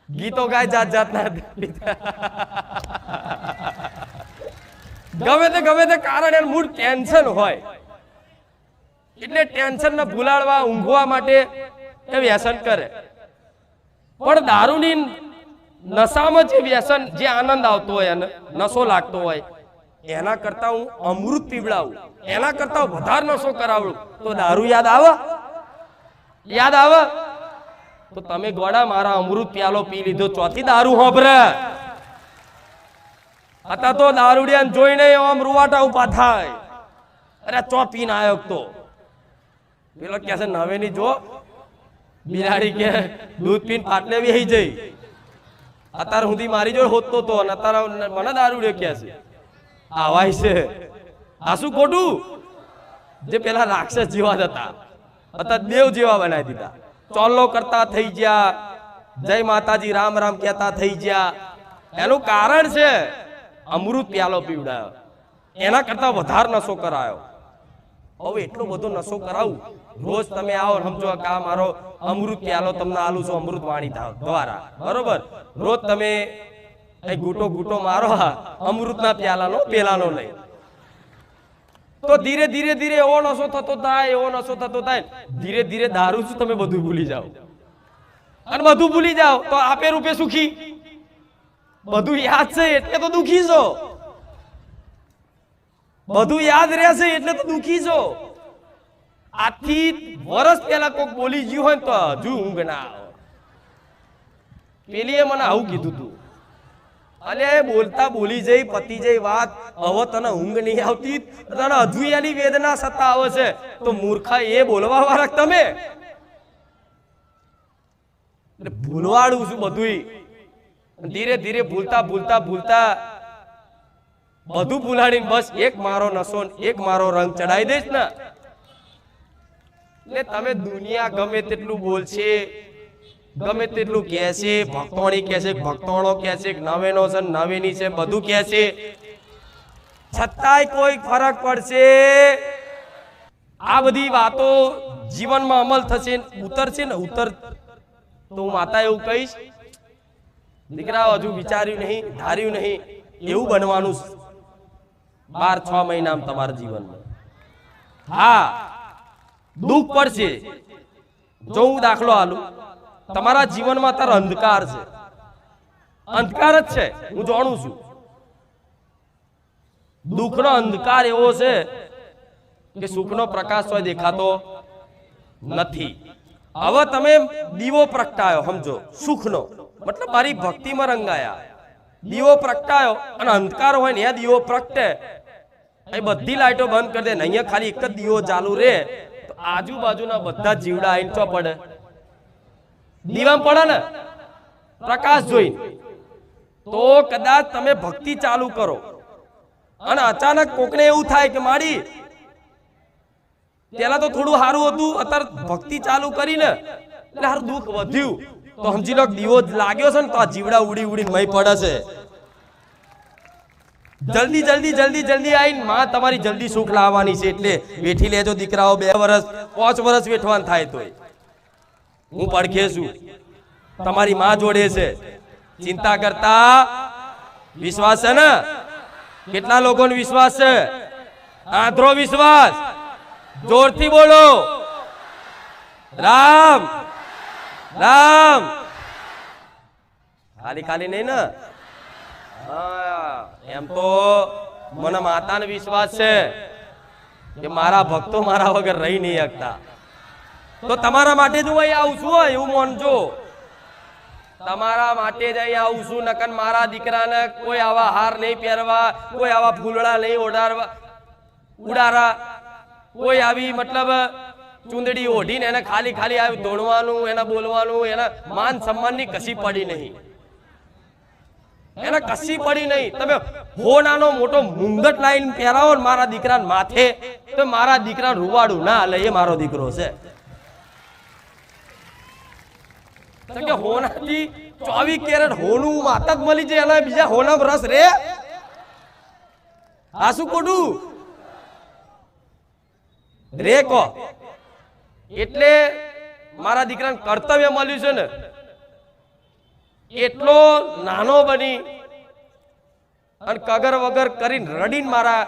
ગીતો ગાય જાત જાતના ગમે તે કારણ એનું મૂળ ટેન્શન હોય એટલે ટેન્શન ને ભૂલાડવા ઊંઘવા માટે એ વ્યસન કરે. પણ દારૂની નશામાં જે વ્યસન, જે આનંદ આવતો હોય અને નશો લાગતો હોય એના કરતા હું અમૃત પીવડાવું, એના કરતા વધારે નશો કરાવું તો દારૂ યાદ આવે? યાદ આવે તો તમે ગોડા મારા અમૃત પ્યાલો પી લીધો, ચોથી દારૂ હોભરે. હતા તો દારૂડિયાને જોઈને આમ રૂવાટા ઉભા થાય, અરે ચો પીને આવ્યો તો પેલો કે છે નવેની જો બિલાડી કે દૂધ પીને પાટલે બેહી જઈ. અત્યારે સુધી મારી જોડે હોતો તો અને અત્યારે મને દારૂડિયો કે છે આવાય છે. આ શું ખોટું? જે પેલા રાક્ષસ જેવા હતા અત્યારે દેવ જેવા બનાવી દીધા, ચોલ્લો કરતા થઈ ગયા, જય માતાજી રામ રામ કહેતા થઈ ગયા. એનું કારણ છે અમૃત પ્યાલો પીવડાયો, એના કરતા વધારે નશો કરાયો. હવે એટલો બધો નશો કરાવું, રોજ તમે આવો સમજો કે આ મારો અમૃત પ્યાલો તમને આલું છું અમૃત વાણી દ્વારા, બરોબર? રોજ તમે ઘૂંટો ઘૂંટો મારો અમૃતના પ્યાલાનો પેલાનો નહીં તો ધીરે ધીરે ધીરે એવો નશો થતો થાય, એવો નશો થતો થાય, ધીરે ધીરે દારૂ શું તમે બધું ભૂલી જાઓ. અને બધું ભૂલી જાઓ તો આપે રૂપે સુખી, બધું યાદ છે એટલે તો દુખી છો, બધું યાદ રહેશે એટલે તો દુખી છો. આજથી વર્ષ પહેલા કોઈક બોલી ગયું હોય તો હજુ ઊંઘ ના આવે, પેલીએ મને આવું કીધું તું, અલે બોલતા બોલી જઈ પતી જઈ વાત, હવે તને ઊંઘ નહીં આવતી, તને અધુયાની વેદના સતાવે છે, તો મૂર્ખા એ બોલવા વાળા તમે. એટલે ભૂલવાડું છું બધુંય. ધીરે ધીરે ભૂલતા ભૂલતા ભૂલતા બધું ભૂલાડીને બસ એક મારો નશો એક મારો રંગ ચડાવી દઈશ ને, એટલે તમે દુનિયા ગમે તેટલું બોલશે, ગમે તેટલું કહેશે, ભક્તોણી કહેશે, ભક્તોણો કહેશે, નવેનો છે નવેની છે બધું કહેશે, છતાંય કોઈ ફરક પડશે? આ બધી વાતો જીવનમાં અમલ થશે, ઉતરશે ને ઉતર તો હું માતા એવું કહીશ, દીકરાઓ હજુ વિચાર્યું નહીં, ધાર્યું નહીં, એવું બનવાનું 12-6 મહિનામાં તમારા જીવનમાં. હા દુઃખ પડશે. જો હું દાખલો આલું, તમારા જીવનમાં તારો અંધકાર છે, અંધકાર જ છે, હું જાણું છું. દુઃખનો અંધકાર એવો છે કે સુખનો પ્રકાશ હોય દેખાતો નથી. હવે તમે દીવો પ્રગટાયો, સમજો સુખનો મતલબ મારી ભક્તિમાં રંગાયા, દીવો પ્રગટાયો અને અંધકાર હોય ને દીવો પ્રગટે, એ બધી લાઈટો બંધ કરી દે ને અહીંયા ખાલી એક જ દીવો ચાલુ રે, તો આજુબાજુના બધા જીવડા આઈને ચો પડે, દીવામાં પડે ને પ્રકાશ જોઈ. તો કદાચ તમે ભક્તિ ચાલુ કરો અને અચાનક કોકને એવું થાય કે મારી પેલા તો થોડું સારું હતું, અત્યારે ભક્તિ ચાલુ કરીને એટલે હારું દુઃખ વધ્યું, તો સમજી લો દીવો લાગ્યો છે ને તો આ જીવડા ઉડી ઉડીને મય પડે છે. જલ્દી જલ્દી જલ્દી જલ્દી આવીને માં તમારી જલ્દી સુખ લાવવાની છે, એટલે વેઠી લેજો દીકરાઓ. 2 વર્ષ 5 વર્ષ વેઠવાન થાય તોય હું પડખે છું, તમારી માં જોડે છે, ચિંતા કરતા. વિશ્વાસ છે ને? કેટલા લોકોનો વિશ્વાસ છે? આંધળો વિશ્વાસ. જોરથી બોલો રામ રામ. ખાલી ખાલી નહીં ને? એમ તો મને માતાનો વિશ્વાસ છે કે મારા ભક્તો મારા વગર રહી નહીં શકતા. તો તમારા માટે જ હું અહીં આવું છું, એવું માનજો. તમારા માટે જ અહીં આવું છું, નકર મારા દીકરાને કોઈ આવા હાર નહીં પહેરવા, કોઈ આવા ફૂલડા નહીં ઉડાડવા, કોઈ આવી મતલબ ચુંદડી ઓઢીને એને ખાલી ખાલી આવી દોડવાનું, એને બોલવાનું, એના માન સન્માનની કશી પડી નહીં, એને કશી પડી નહીં. તમે હોનાનો મોટો મુંગટ લાઈન પહેરાવો ને મારા દીકરાને માથે, તો મારા દીકરાને રૂવાડું ના લે, એ મારો દીકરો છે. કે હોનાથી 24 કેરેટ હોનું માતા જ મળી જાય, એના બીજા હોના રસ રે? આ શું ખોટું રે કો? એટલે મારા દીકરાને કર્તવ્ય મળ્યું છે ને, એટલો નાનો બની અને કગર વગર કરીને રડીને મારા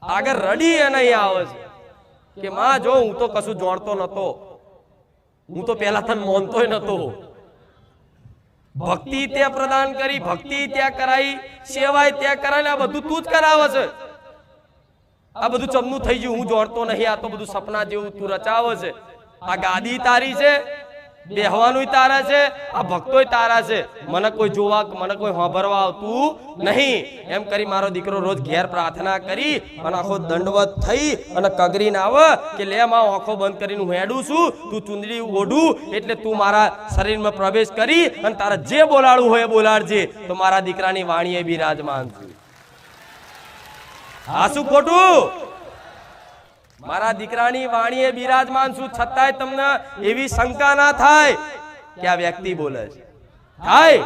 આગળ રડી અને અહીંયા આવે છે કે માં જો હું તો કશું જોડતો નતો, હું તો પહેલા તને માનતોય નતો. ભક્તિ ત્યાં પ્રદાન કરી, ભક્તિ ત્યાં કરાઈ, સેવાય ત્યાં કરાય, આ બધું તું જ કરાવે છે. આ બધું ચમનું થઈ ગયું, હું જોડતો નહીં, આ તો બધું સપના જેવું તું રચાવે છે. આ ગાદી તારી છે, બેહવાનું તારા છે, આ ભક્તોય તારા છે, મને કોઈ જોવા, મને કોઈ સાંભળવા આવતું નહીં. એમ કરી મારો દીકરો રોજ ઘેર પ્રાર્થના કરી અને આખો દંડવત થઈ અને કગરીને આવે કે લે માં આંખો બંધ કરીને હું હેડું છું, તું ચુંદડી ઓઢું એટલે તું મારા શરીરમાં પ્રવેશ કરી અને તારા જે બોલાડવું હોય બોલાડજે, તો મારા દીકરાની વાણીએ બિરાજમાન છું. આ શું ખોટું? મારા દીકરાની વાણીએ બિરાજમાન છું, છતાંય તમને એવી શંકા ના થાય કે આ વ્યક્તિ બોલે છે. થાય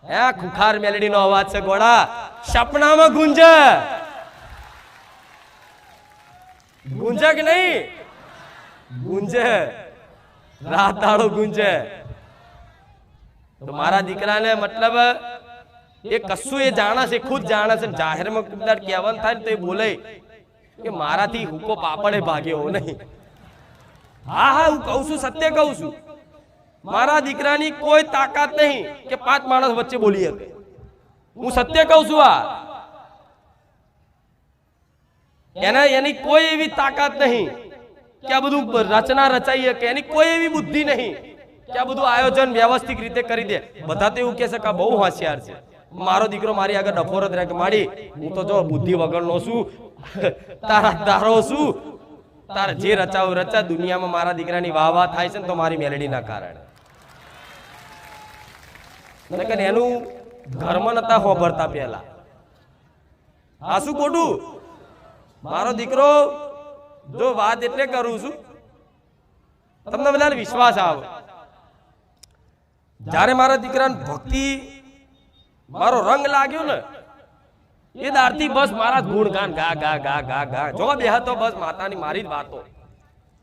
હે? ખુખાર મેલડીનો અવાજ છે ગોળા, સપનામાં ગુંજે, ગુંજે કે નહીં? ગુંજે, રાત દાડો ગુંજે. તો મારા દીકરાને મતલબ એ કશું એ જાણે છે, ખુદ જાણે છે. જાહેરમાં કહેવાનું થાય ને તો એ બોલે કે મારાથી હુકો પાપડે ભાગ્યો નહીં. હા હા હું કહું છું, સત્ય કહું છું. મારા દીકરાની કોઈ તાકાત નહીં કે 5 માણસ વચ્ચે બોલી શકે. હું સત્ય કહું છું. એની કોઈ એવી તાકાત નહીં કે આ બધું રચના રચાઈ શકે, એની કોઈ એવી બુદ્ધિ નહીં કે આ બધું આયોજન વ્યવસ્થિત રીતે કરી દે. બધા તો એવું કહે છે કે આ બહુ હોશિયાર છે. મારો દીકરો મારી આગળ ડફોર જ રહે કે માડી હું તો જો બુદ્ધિ વગરનો છું, તારા તારો છું, તારે જે રચાવું રચા. દુનિયામાં મારા દીકરાની વાહ વાહ થાય છે ને તો મારી મેલેડીના કારણે. એનું ઘરમાં નતા હોભરતા પહેલા. આ શું ખોટું? મારો દીકરો જો વાત એટલે કરું છું તમને બધાને વિશ્વાસ આવે. જ્યારે મારા દીકરાને ભક્તિ મારો રંગ લાગ્યો ને એ દારથી બસ મારા ગુણગાન ગા ગા ગા ગા ગા જો બેહતો બસ માતાની મારી જ વાતો.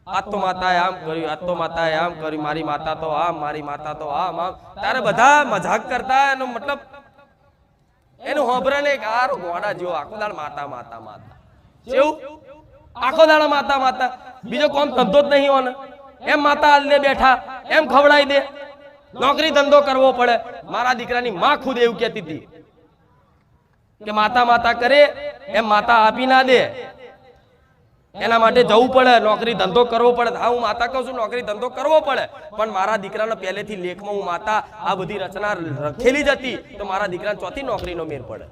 આજ તો માતાએ આમ કર્યું, આજ તો માતાએ આમ કર્યું, મારી માતા તો આમ, મારી માતા તો આમ આમ. તારે બધા મજાક કરતા એનો મતલબ એનું હોભરે ને ગારો ગોડા જેવો આખો દાડ માતા માતા માતા. કેવું આખો દાડ માતા માતા, બીજો કોમ ધંધો જ નહીં હોને. એમ માતા હાલને બેઠા એમ ખવડાવી દે. નોકરી ધંધો કરવો પડે. મારા દીકરાની માં ખુદ એવું કહેતી હતી કે માતા માતા કરે એમ માતા આપી ના દે, એના માટે જવું પડે, નોકરી ધંધો કરવો પડે. હા હું માતા કહું છું નોકરી ધંધો કરવો પડે, પણ મારા દીકરાને પહેલેથી લેખમાં હું માતા આ બધી રચના રખેલી જ હતી તો મારા દીકરાને ચોથી નોકરીનો મેર પડે.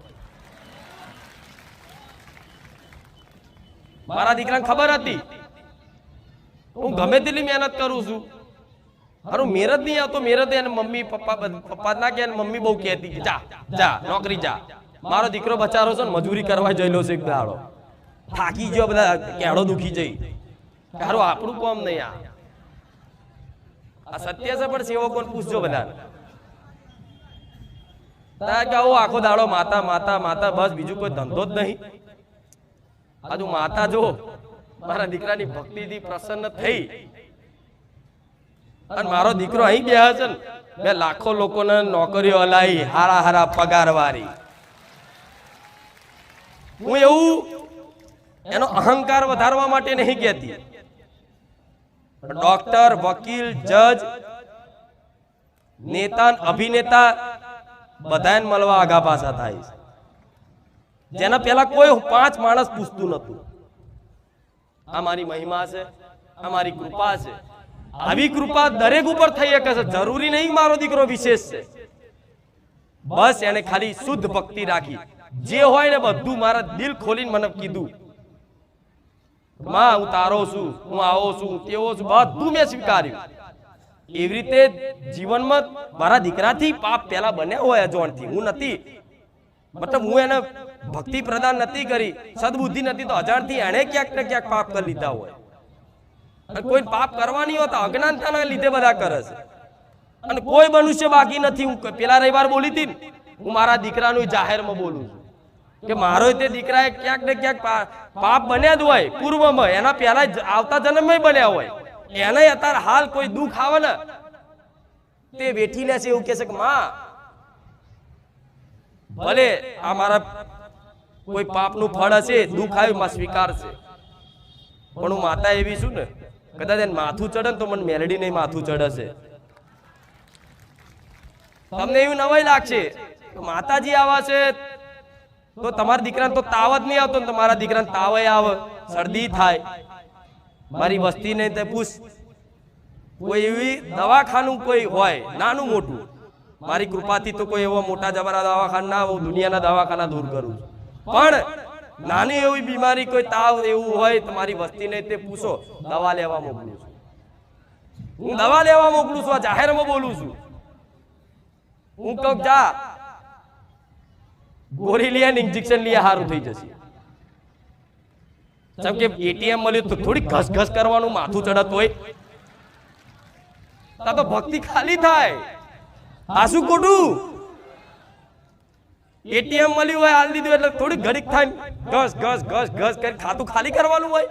મારા દીકરાને ખબર હતી હું ગમે તેટલી મહેનત કરું છું, હારું મેરત નહીં આવતો. મેરત એને મમ્મી પપ્પા ના કે મમ્મી બહુ કહેતી કે જા જા નોકરી જા. મારો દીકરો બચારો છે ને મજૂરી કરવા જયેલો છે એક દાડો, થાકી ગયો, બધા કેળો દુખી જઈ. હારું આપણું કોમ નહીં. આ સત્ય છે પણ સેવકોને પૂછજો બધા કે આવો આખો દાડો માતા માતા માતા બસ બીજું કોઈ ધંધો જ નહીં. આજુ માતા જો મારા દીકરાની ભક્તિથી પ્રસન્ન થઈ અને મારો દીકરો અહીં બેહે છે ને મેં લાખો લોકોને નોકરીઓ હલાવી હારા હારા પગાર વાળી. હું એવું એનો અહંકાર વધારવા માટે નહીં કહેતી. ડોક્ટર, વકીલ, જજ, નેતા, અભિનેતા બધાને મળવા આગા પાછા થાય છે. જેના પહેલા કોઈ 5 માણસ પૂછતું નતું. આ મારી મહિમા છે, આ મારી કૃપા છે. આવી કૃપા દરેક ઉપર થઈ શકે છે. જરૂરી નહીં મારો દીકરો વિશેષ છે. બસ એને ખાલી શુદ્ધ ભક્તિ રાખી. જે હોય ને બધું મારા દિલ ખોલીને મને કીધું માં હું તારો છું, હું આવો છું, તેવો છું, બધું મેં સ્વીકાર્યું. એવી રીતે જીવનમાં મારા દીકરાથી પાપ પહેલા બન્યા હોય અજાણથી. હું નથી મતલબ હું એને ભક્તિ પ્રદાન નથી કરી, સદબુદ્ધિ નથી તો અજાણથી એને ક્યાંક ને ક્યાંક પાપ કરી લીધા હોય. કોઈ પાપ કરવાની હોતા અજ્ઞાનતાના લીધે બધા કરે છે. અને કોઈ મનુષ્ય બાકી નથી. હું પેલા રવિવાર બોલી હતી ને, હું મારા દીકરાનું જાહેરમાં બોલું છું કે મારો તે દીકરાએ ક્યાંક ને ક્યાંક પાપ બન્યા જ હોય પૂર્વમાં, એના પહેલા આવતા જન્મમાં બન્યા હોય. એને અત્યારે હાલ કોઈ દુઃખ આવે ને તે વેઠી લે છે. એવું કે છે કે માં ભલે આ મારા કોઈ પાપનું ફળ હશે, દુઃખ આવ્યું માં સ્વીકાર છે, પણ હું માતા એવી છું ને કદાચ એને માથું ચડે ને તો મને મેલડી નહીં માથું ચડશે. તમને એવું નવાઈ લાગશે માતાજી આવા છે તો તમારા દીકરાને તો તાવ જ નહીં આવતો ને તમારા દીકરાને તાવ આવે, શરદી થાય. મારી વસ્તી ને તે પૂછ કોઈ એવી દવાખાનું કોઈ હોય નાનું મોટું, મારી કૃપાથી તો કોઈ એવો મોટા જબરા દવાખાના ના હોય, દુનિયાના દવાખાના દૂર કરું છું. પણ નાની એવી બીમારી કોઈ તાવ એવું હોય તમારી વસ્તીને તે પૂછો, દવા લેવા મોકલું છું. હું દવા લેવા મોકલું છું. આ જાહેરમાં બોલું છું. હું કહું જા ગોળી લે ઇન્જેક્શન લે સારું થઈ જશે. જેમ કે એટીએમ મળ્યું તો થોડી ઘસઘસ કરવાનું માથું ચડત હોય તો ભક્તિ ખાલી થાય. આ શું ખોટું? એટીએમ મળ્યું હોય હાલ દીધું એટલે થોડી ઘડીક થાય ઘસ ઘસ ઘસ ઘસ કરી ખાતું ખાલી કરવાનું હોય.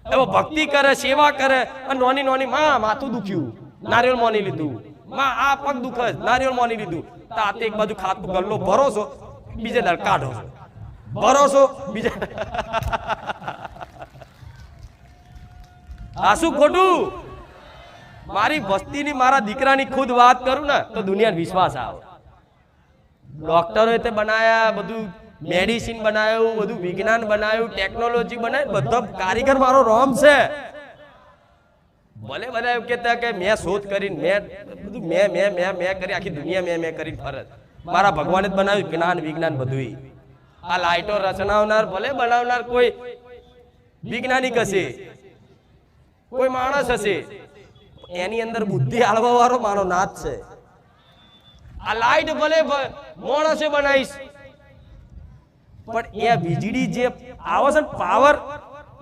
એવો ભક્તિ કરે, સેવા કરે અને નોની નોની માં માથું દુખ્યું નારિયેળ મોની લીધું, માં આ પગ દુખે નારિયેળ મોની લીધું. તાતે એક બાજુ ખાતું ગલ્લો ભરોસો, બીજે દાડ કાઢો ભરોસો બીજે. આ શું ખોટું? મારી વસ્તીની મારા દીકરાની ખુદ વાત કરું ને તો દુનિયાને વિશ્વાસ આવે. ડોક્ટરોએ તે બનાયા, બધું મેડિસિન બનાવ્યું, બધું વિજ્ઞાન બનાવ્યું, ટેકનોલોજી બનાવી, બધો કારીગર મારો રોમ છે. ભલે બધા એમ કહેતા કે મેં શોધ કરીને મેં કરી આખી દુનિયા મેં કરીને ફરજ મારા ભગવાને જ બનાવ્યું જ્ઞાન વિજ્ઞાન બધું. આ લાઈટો રચનાવનાર ભલે બનાવનાર કોઈ વૈજ્ઞાનિક હશે, કોઈ માણસ હશે, એની અંદર બુદ્ધિ આળવા વાળો મારો નાથ છે. આ લાઈટ ભલે માણસે બનાવીશ, પણ એ વીજળી જે આવે છે પાવર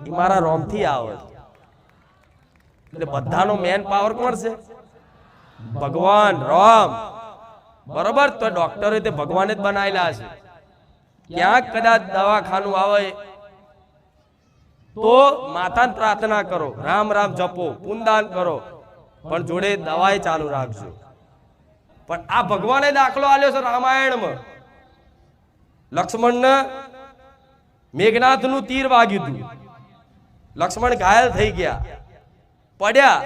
એ મારા રોમથી આવે. એટલે બધાનો મેન પાવર કોણ છે? ભગવાન રામ. બરોબર? તો ડોક્ટરે તે ભગવાને જ બનાવેલા છે. ક્યાંક કદાચ દવાખાનું આવે તો માતાને પ્રાર્થના કરો, રામ રામ જપો, પુનદાન કરો, પણ જોડે દવાએ ચાલુ રાખજો. પણ આ ભગવાને દાખલો આલ્યો છે રામાયણમાં. લક્ષ્મણને મેઘનાથનું તીર વાગ્યું હતું, લક્ષ્મણ ઘાયલ થઈ ગયા, પડ્યા.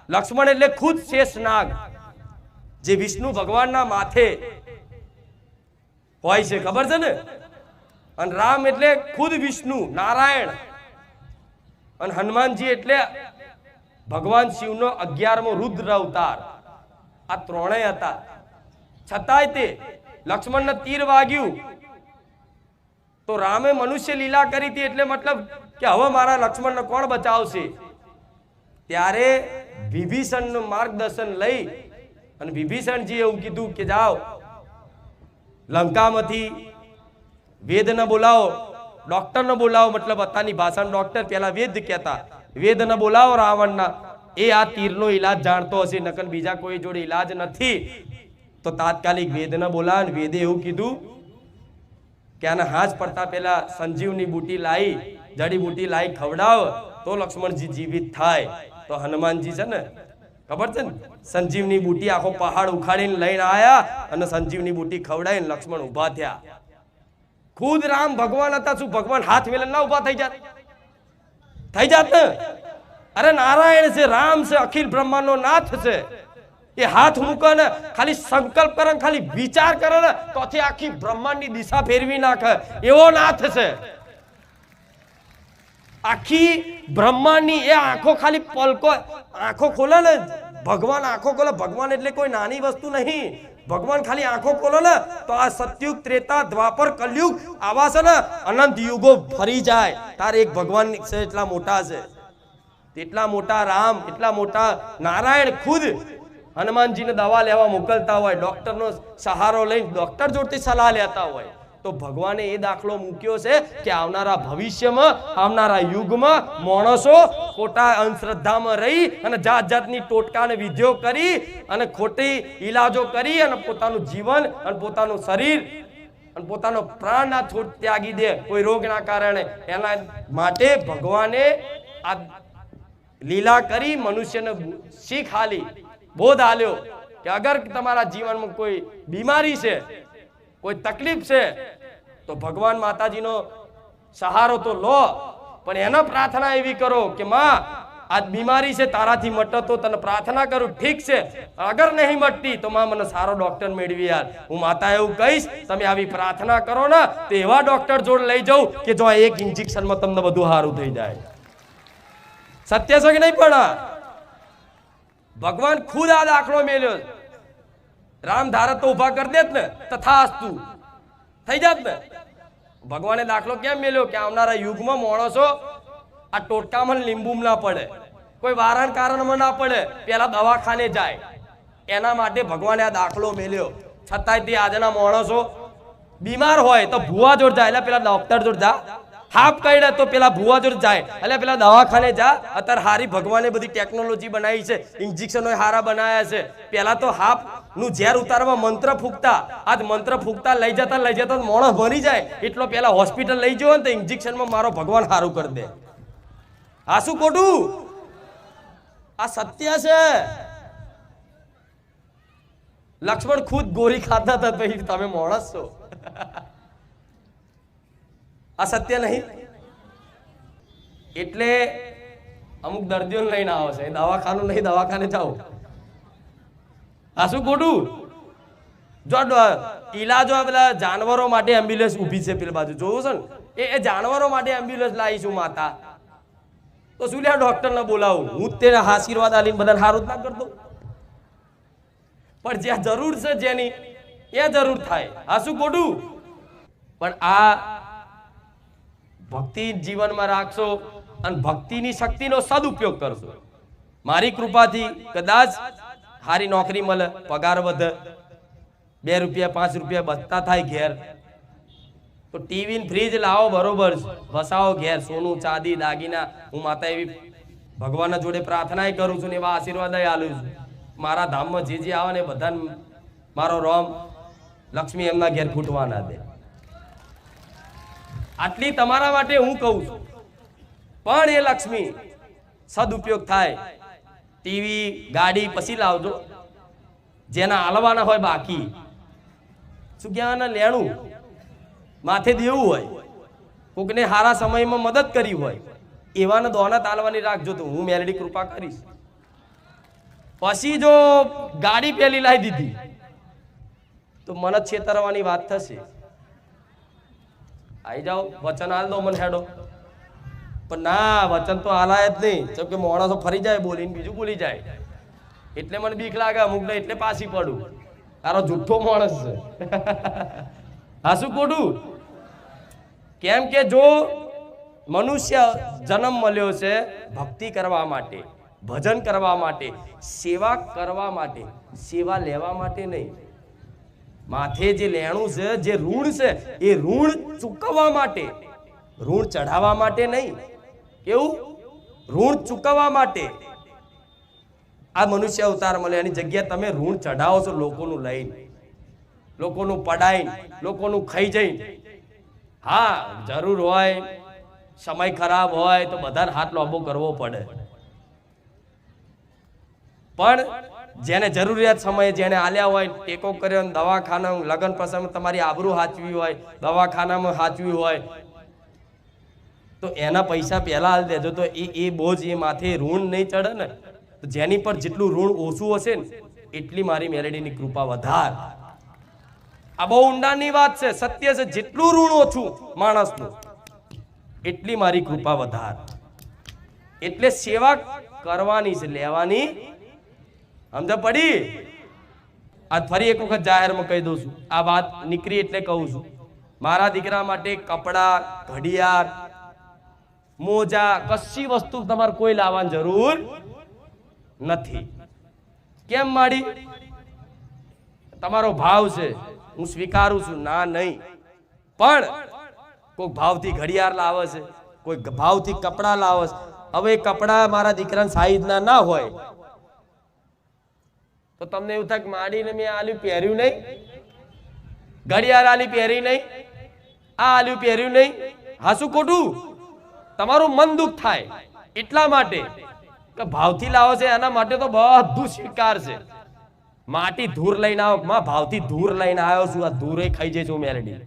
લક્ષ્મણ એટલે ખુદ શેષનાગ, જે વિષ્ણુ ભગવાનના માથે હોય છે, ખબર છે ને? અને રામ એટલે ખુદ વિષ્ણુ નારાયણ, અને હનુમાનજી એટલે ભગવાન શિવનો 11મો રુદ્ર અવતાર. આ ત્રણેય હતા. છતાંય તે લક્ષ્મણને તીર વાગ્યું તો રામે મનુષ્ય લીલા કરી હતી, એટલે મતલબ કે હવે મારા લક્ષ્મણને કોણ બચાવશે? ત્યારે વિભીષણનું માર્ગદર્શન લઈ અને વિભીષણજી એવું કીધું કે જાઓ લંકામાંથી વેદને બોલાવો, ડોક્ટરને બોલાવો. મતલબ અત્યારની ભાષામાં ડોક્ટર, પેલા વેદ કહેતા. વેદને બોલાવો રાવણના, એ આ તીરનો ઈલાજ જાણતો હશે, નકર બીજા કોઈ જોડે ઈલાજ નથી. તો તાત્કાલિક વેદને બોલાવે. વેદે એવું કીધું કે આના હાથ પડતા પેલા સંજીવની બુટી લાવી, જડીબુટી લાવી ખવડાવ તો લક્ષ્મણજી જીવિત થાય. તો હનુમાનજી છે ને, ખબર છે ને, સંજીવની બુટી આખો પહાડ ઉખાડીને લઈને આયા અને સંજીવની બુટી ખવડાવીને લક્ષ્મણ ઉભા થયા. ખુદ રામ ભગવાન હતા. શું ભગવાન હાથ મેલે ના ઉભા થઈ જાત? થઈ જાત ને? અરે નારાયણ છે, રામ છે, અખિલ બ્રહ્માંડનો નાથ છે. એ હાથ મૂકે ને, ખાલી સંકલ્પ કરે, ખાલી વિચાર કરે ને, તો આખી બ્રહ્માંડની દિશા ફેરવી નાખે એવો નાથ છે. આખી બ્રહ્માંડની એ આંખો ખાલી પલકો આંખો ખોલે ને, ભગવાન આંખો ખોલે. ભગવાન એટલે કોઈ નાની વસ્તુ નહીં. ભગવાન ખાલી આંખો ખોલે ને તો આ સતયુગ, ત્રેતા, દ્વાપર, કલયુગ આવા છે ને અનંત યુગો ફરી જાય. તારે એક ભગવાન છે એટલા મોટા છે, એટલા મોટા રામ, એટલા મોટા નારાયણ ખુદ હનુમાનજીને દવા લેવા મોકલતા હોય, ડોક્ટરનો સહારો લઈને ડોક્ટર જોડથી સલાહ લેતા હોય. તો ભગવાને એ દાખલો મૂક્યો છે કે આવનારા ભવિષ્યમાં, આવનારા યુગમાં માણસો ખોટા અંધશ્રદ્ધામાં રહી અને જાત જાતની ટોટકા અને વિધિઓ કરી અને ખોટી ઈલાજો કરી અને પોતાનું જીવન અને પોતાનું શરીર અને પોતાનો પ્રાણ ના ત્યાગી દે કોઈ રોગના કારણે. એના માટે ભગવાને આ લીલા કરી મનુષ્યને શીખ આલી, બોધ આલ્યો કે અગર તમારા જીવનમાં કોઈ બીમારી છે, કોઈ તકલીફ છે, તો ભગવાન માતાજીનો સહારો તો લો, પણ એના પ્રાર્થના એવી કરો કે માં આ બીમારી છે તારાથી મટે તો તને પ્રાર્થના કરું, ઠીક છે. અગર નહીં મટતી તો માં મને સારો ડોક્ટર મેળવી યાર. હું માતા એવું કહીશ, તમે આવી પ્રાર્થના કરો ને તો એવા ડોક્ટર જોડે લઈ જાઉં કે જો એક ઇન્જેક્શનમાં તમને બધું સારું થઈ જાય. સત્ય છે કે નહીં? પણ ભગવાન ખુદ આ દાખલો મેલ્યો. રામ ધારત તો ઉભા કરી દેત ને, તથાસ્તુ થઈ જાત ને. ભગવાને દાખલો કેમ મેલ્યો કે આવનારા યુગમાં માણસો આ ટોટકામાં લીંબુમાં ના પડે, કોઈ વારણ કારણમાં ના પડે, પેલા દવાખાને જાય. એના માટે ભગવાને આ દાખલો મેલ્યો. છતાંય તે આજના માણસો બીમાર હોય તો ભુવા જોડ જાય, એટલે પેલા ડોક્ટર જોડ જા. હાફ કઈડે તો પેલા ભુવા જોડ જાય, એટલે પેલા દવાખાને જા. અત્યારે હારી ભગવાને બધી ટેકનોલોજી બનાવી છે, ઇન્જેક્શનો હારા બનાવ્યા છે. પેલા તો હાફ નું ઝેર ઉતારવા મંત્ર ફૂંકતા, આજ મંત્ર ફૂંકતા લઈ જતા માણસ મરી જાય. એટલો પેલા હોસ્પિટલ લઈ જવો ને તો ઇન્જેક્શનમાં મારો ભગવાન સારું કરી દે. આ શું ખોટું? આ સત્ય છે. લક્ષ્મણ ખુદ ગોરી ખાતા હતા, પછી તમે માણસ છો. આ સત્ય નહીં? એટલે અમુક દર્દીઓને લઈને આવે છે, દવાખાનું નહીં, દવાખાને જાઓ. આ શું ખોટું? જો ઈલાજો પેલા જાનવરો માટે એમ્બ્યુલન્સ ઊભી છે પેલી બાજુ, જોયું છે ને? એ જાનવરો માટે એમ્બ્યુલન્સ લાવીશું માતા. તો શું લ્યા ડોક્ટરને બોલાવું? હું જ તેને આશીર્વાદ આલીને બધાને હારું જ ના કરતો? પણ જ્યાં જરૂર છે જેની એ જરૂર થાય. આ શું ખોટું? પણ આ ભક્તિ જીવનમાં રાખશો અને ભક્તિની શક્તિનો સદુપયોગ કરશો. મારી કૃપાથી કદાચ સારી નોકરી મળે, પગાર વધે, 2 રૂપિયા 5 રૂપિયા બચતા થાય ઘેર, તો ટીવી ને ફ્રીજ લાવો, બરોબર છે, વસાવો ઘેર, સોનું ચાંદી દાગીના. હું માતા એવી ભગવાનના જોડે પ્રાર્થના કરું છું ને એવા આશીર્વાદ આલું છું. મારા ધામમાં જે આવે ને બધા મારો રોમ લક્ષ્મી એમના ઘેર ફૂટવા ના દે. આટલી તમારા માટે હું કહું છું. પણ એ લક્ષ્મી સદુપયોગ થાય. ટીવી ગાડી પછી લાવજો, જેના હાલવાના હોય બાકી શું કહેવાના લેણું માથે દેવું હોય, કોકને સારા સમયમાં મદદ કરી હોય, એવાને દોના તાલવાની રાખજો, તો હું મેલડી કૃપા કરીશ. પછી જો ગાડી પેલી લાવી દીધી તો મને છેતરવાની વાત થશે. આઈ જાઓ, વચન હાલ દો મને હેડો. પણ ના, વચન તો હાલાય જ નહીં. જેમ કે માણસો ફરી જાય બોલીને બીજું બોલી જાય, એટલે મને બીક લાગે અમુક ને, એટલે પાછી પડું. તારો જુઠ્ઠો માણસ છે. હા શું ખોટું? કેમ કે જો મનુષ્ય જન્મ મળ્યો છે ભક્તિ કરવા માટે, ભજન કરવા માટે, સેવા કરવા માટે, સેવા લેવા માટે નહીં. માથે જે લેણું છે, જે ઋણ છે, એ ઋણ ચૂકવવા માટે, ઋણ ચઢાવવા માટે નહીં. કેવું? ઋણ ચૂકવવા માટે આ મનુષ્ય અવતાર મળે. એની જગ્યાએ તમે ઋણ ચઢાવો છો, લોકોનું લઈને, લોકોનું પડાઈને, લોકોનું ખાઈ જઈને. હા, જરૂર હોય, સમય ખરાબ હોય તો બધાને હાથ લાંબો કરવો પડે, પણ જેને જરૂરિયાત સમયે જેને આલ્યા હોય, ટેકો કર્યો, દવાખાના લગ્ન પ્રસંગમાં તમારી આબરૂ સાચવી હોય, દવાખાનામાં સાચવી હોય, તો એના પૈસા પહેલા હાલ દેજો. તો એ બોજ એ માથે ઋણ નહીં ચડે ને. તો જેની પર જેટલું ઋણ ઓછું હશે ને, એટલી મારી મેલડીની કૃપા વધાર. આ બહુ ઊંડાણની વાત છે, સત્ય છે. જેટલું ઋણ ઓછું માણસનું, એટલી મારી કૃપા વધાર. એટલે સેવા કરવાની છે, લેવાની સમજ પડી? આ ફરી એક વખત જાહેરમાં કહી દઉં છું. આ વાત નીકળી એટલે કહું છું. મારા દીકરા માટે કપડા, ઘડિયાળ, મોજા, કશી વસ્તુ તમારે કોઈ લાવવાની જરૂર નથી. કેમ માડી? તમારો ભાવ છે, હું સ્વીકારું છું, ના નહીં. પણ કોઈ ભાવથી ઘડિયાળ લાવે છે, કોઈ ભાવથી કપડા લાવે છે. હવે કપડા મારા દીકરાના સાઈઝના ના હોય તો તમને એવું થાય કે માડીને મેં આલ્યું પહેર્યું નહીં, ઘડિયાળ આલી પહેરી નહીં, આ આલ્યું પહેર્યું નહીં. હા શું ખોટું? તમારું મન દુઃખ થાય એટલા માટે કે ભાવથી લાવો છે. એના માટે તો બધું સ્વીકાર છે. માટી ધૂર લઈને આવો, માં ભાવથી ધૂર લઈને આવ્યો છું, આ ધૂરે ખાઈ જઈશ હું મેલડી.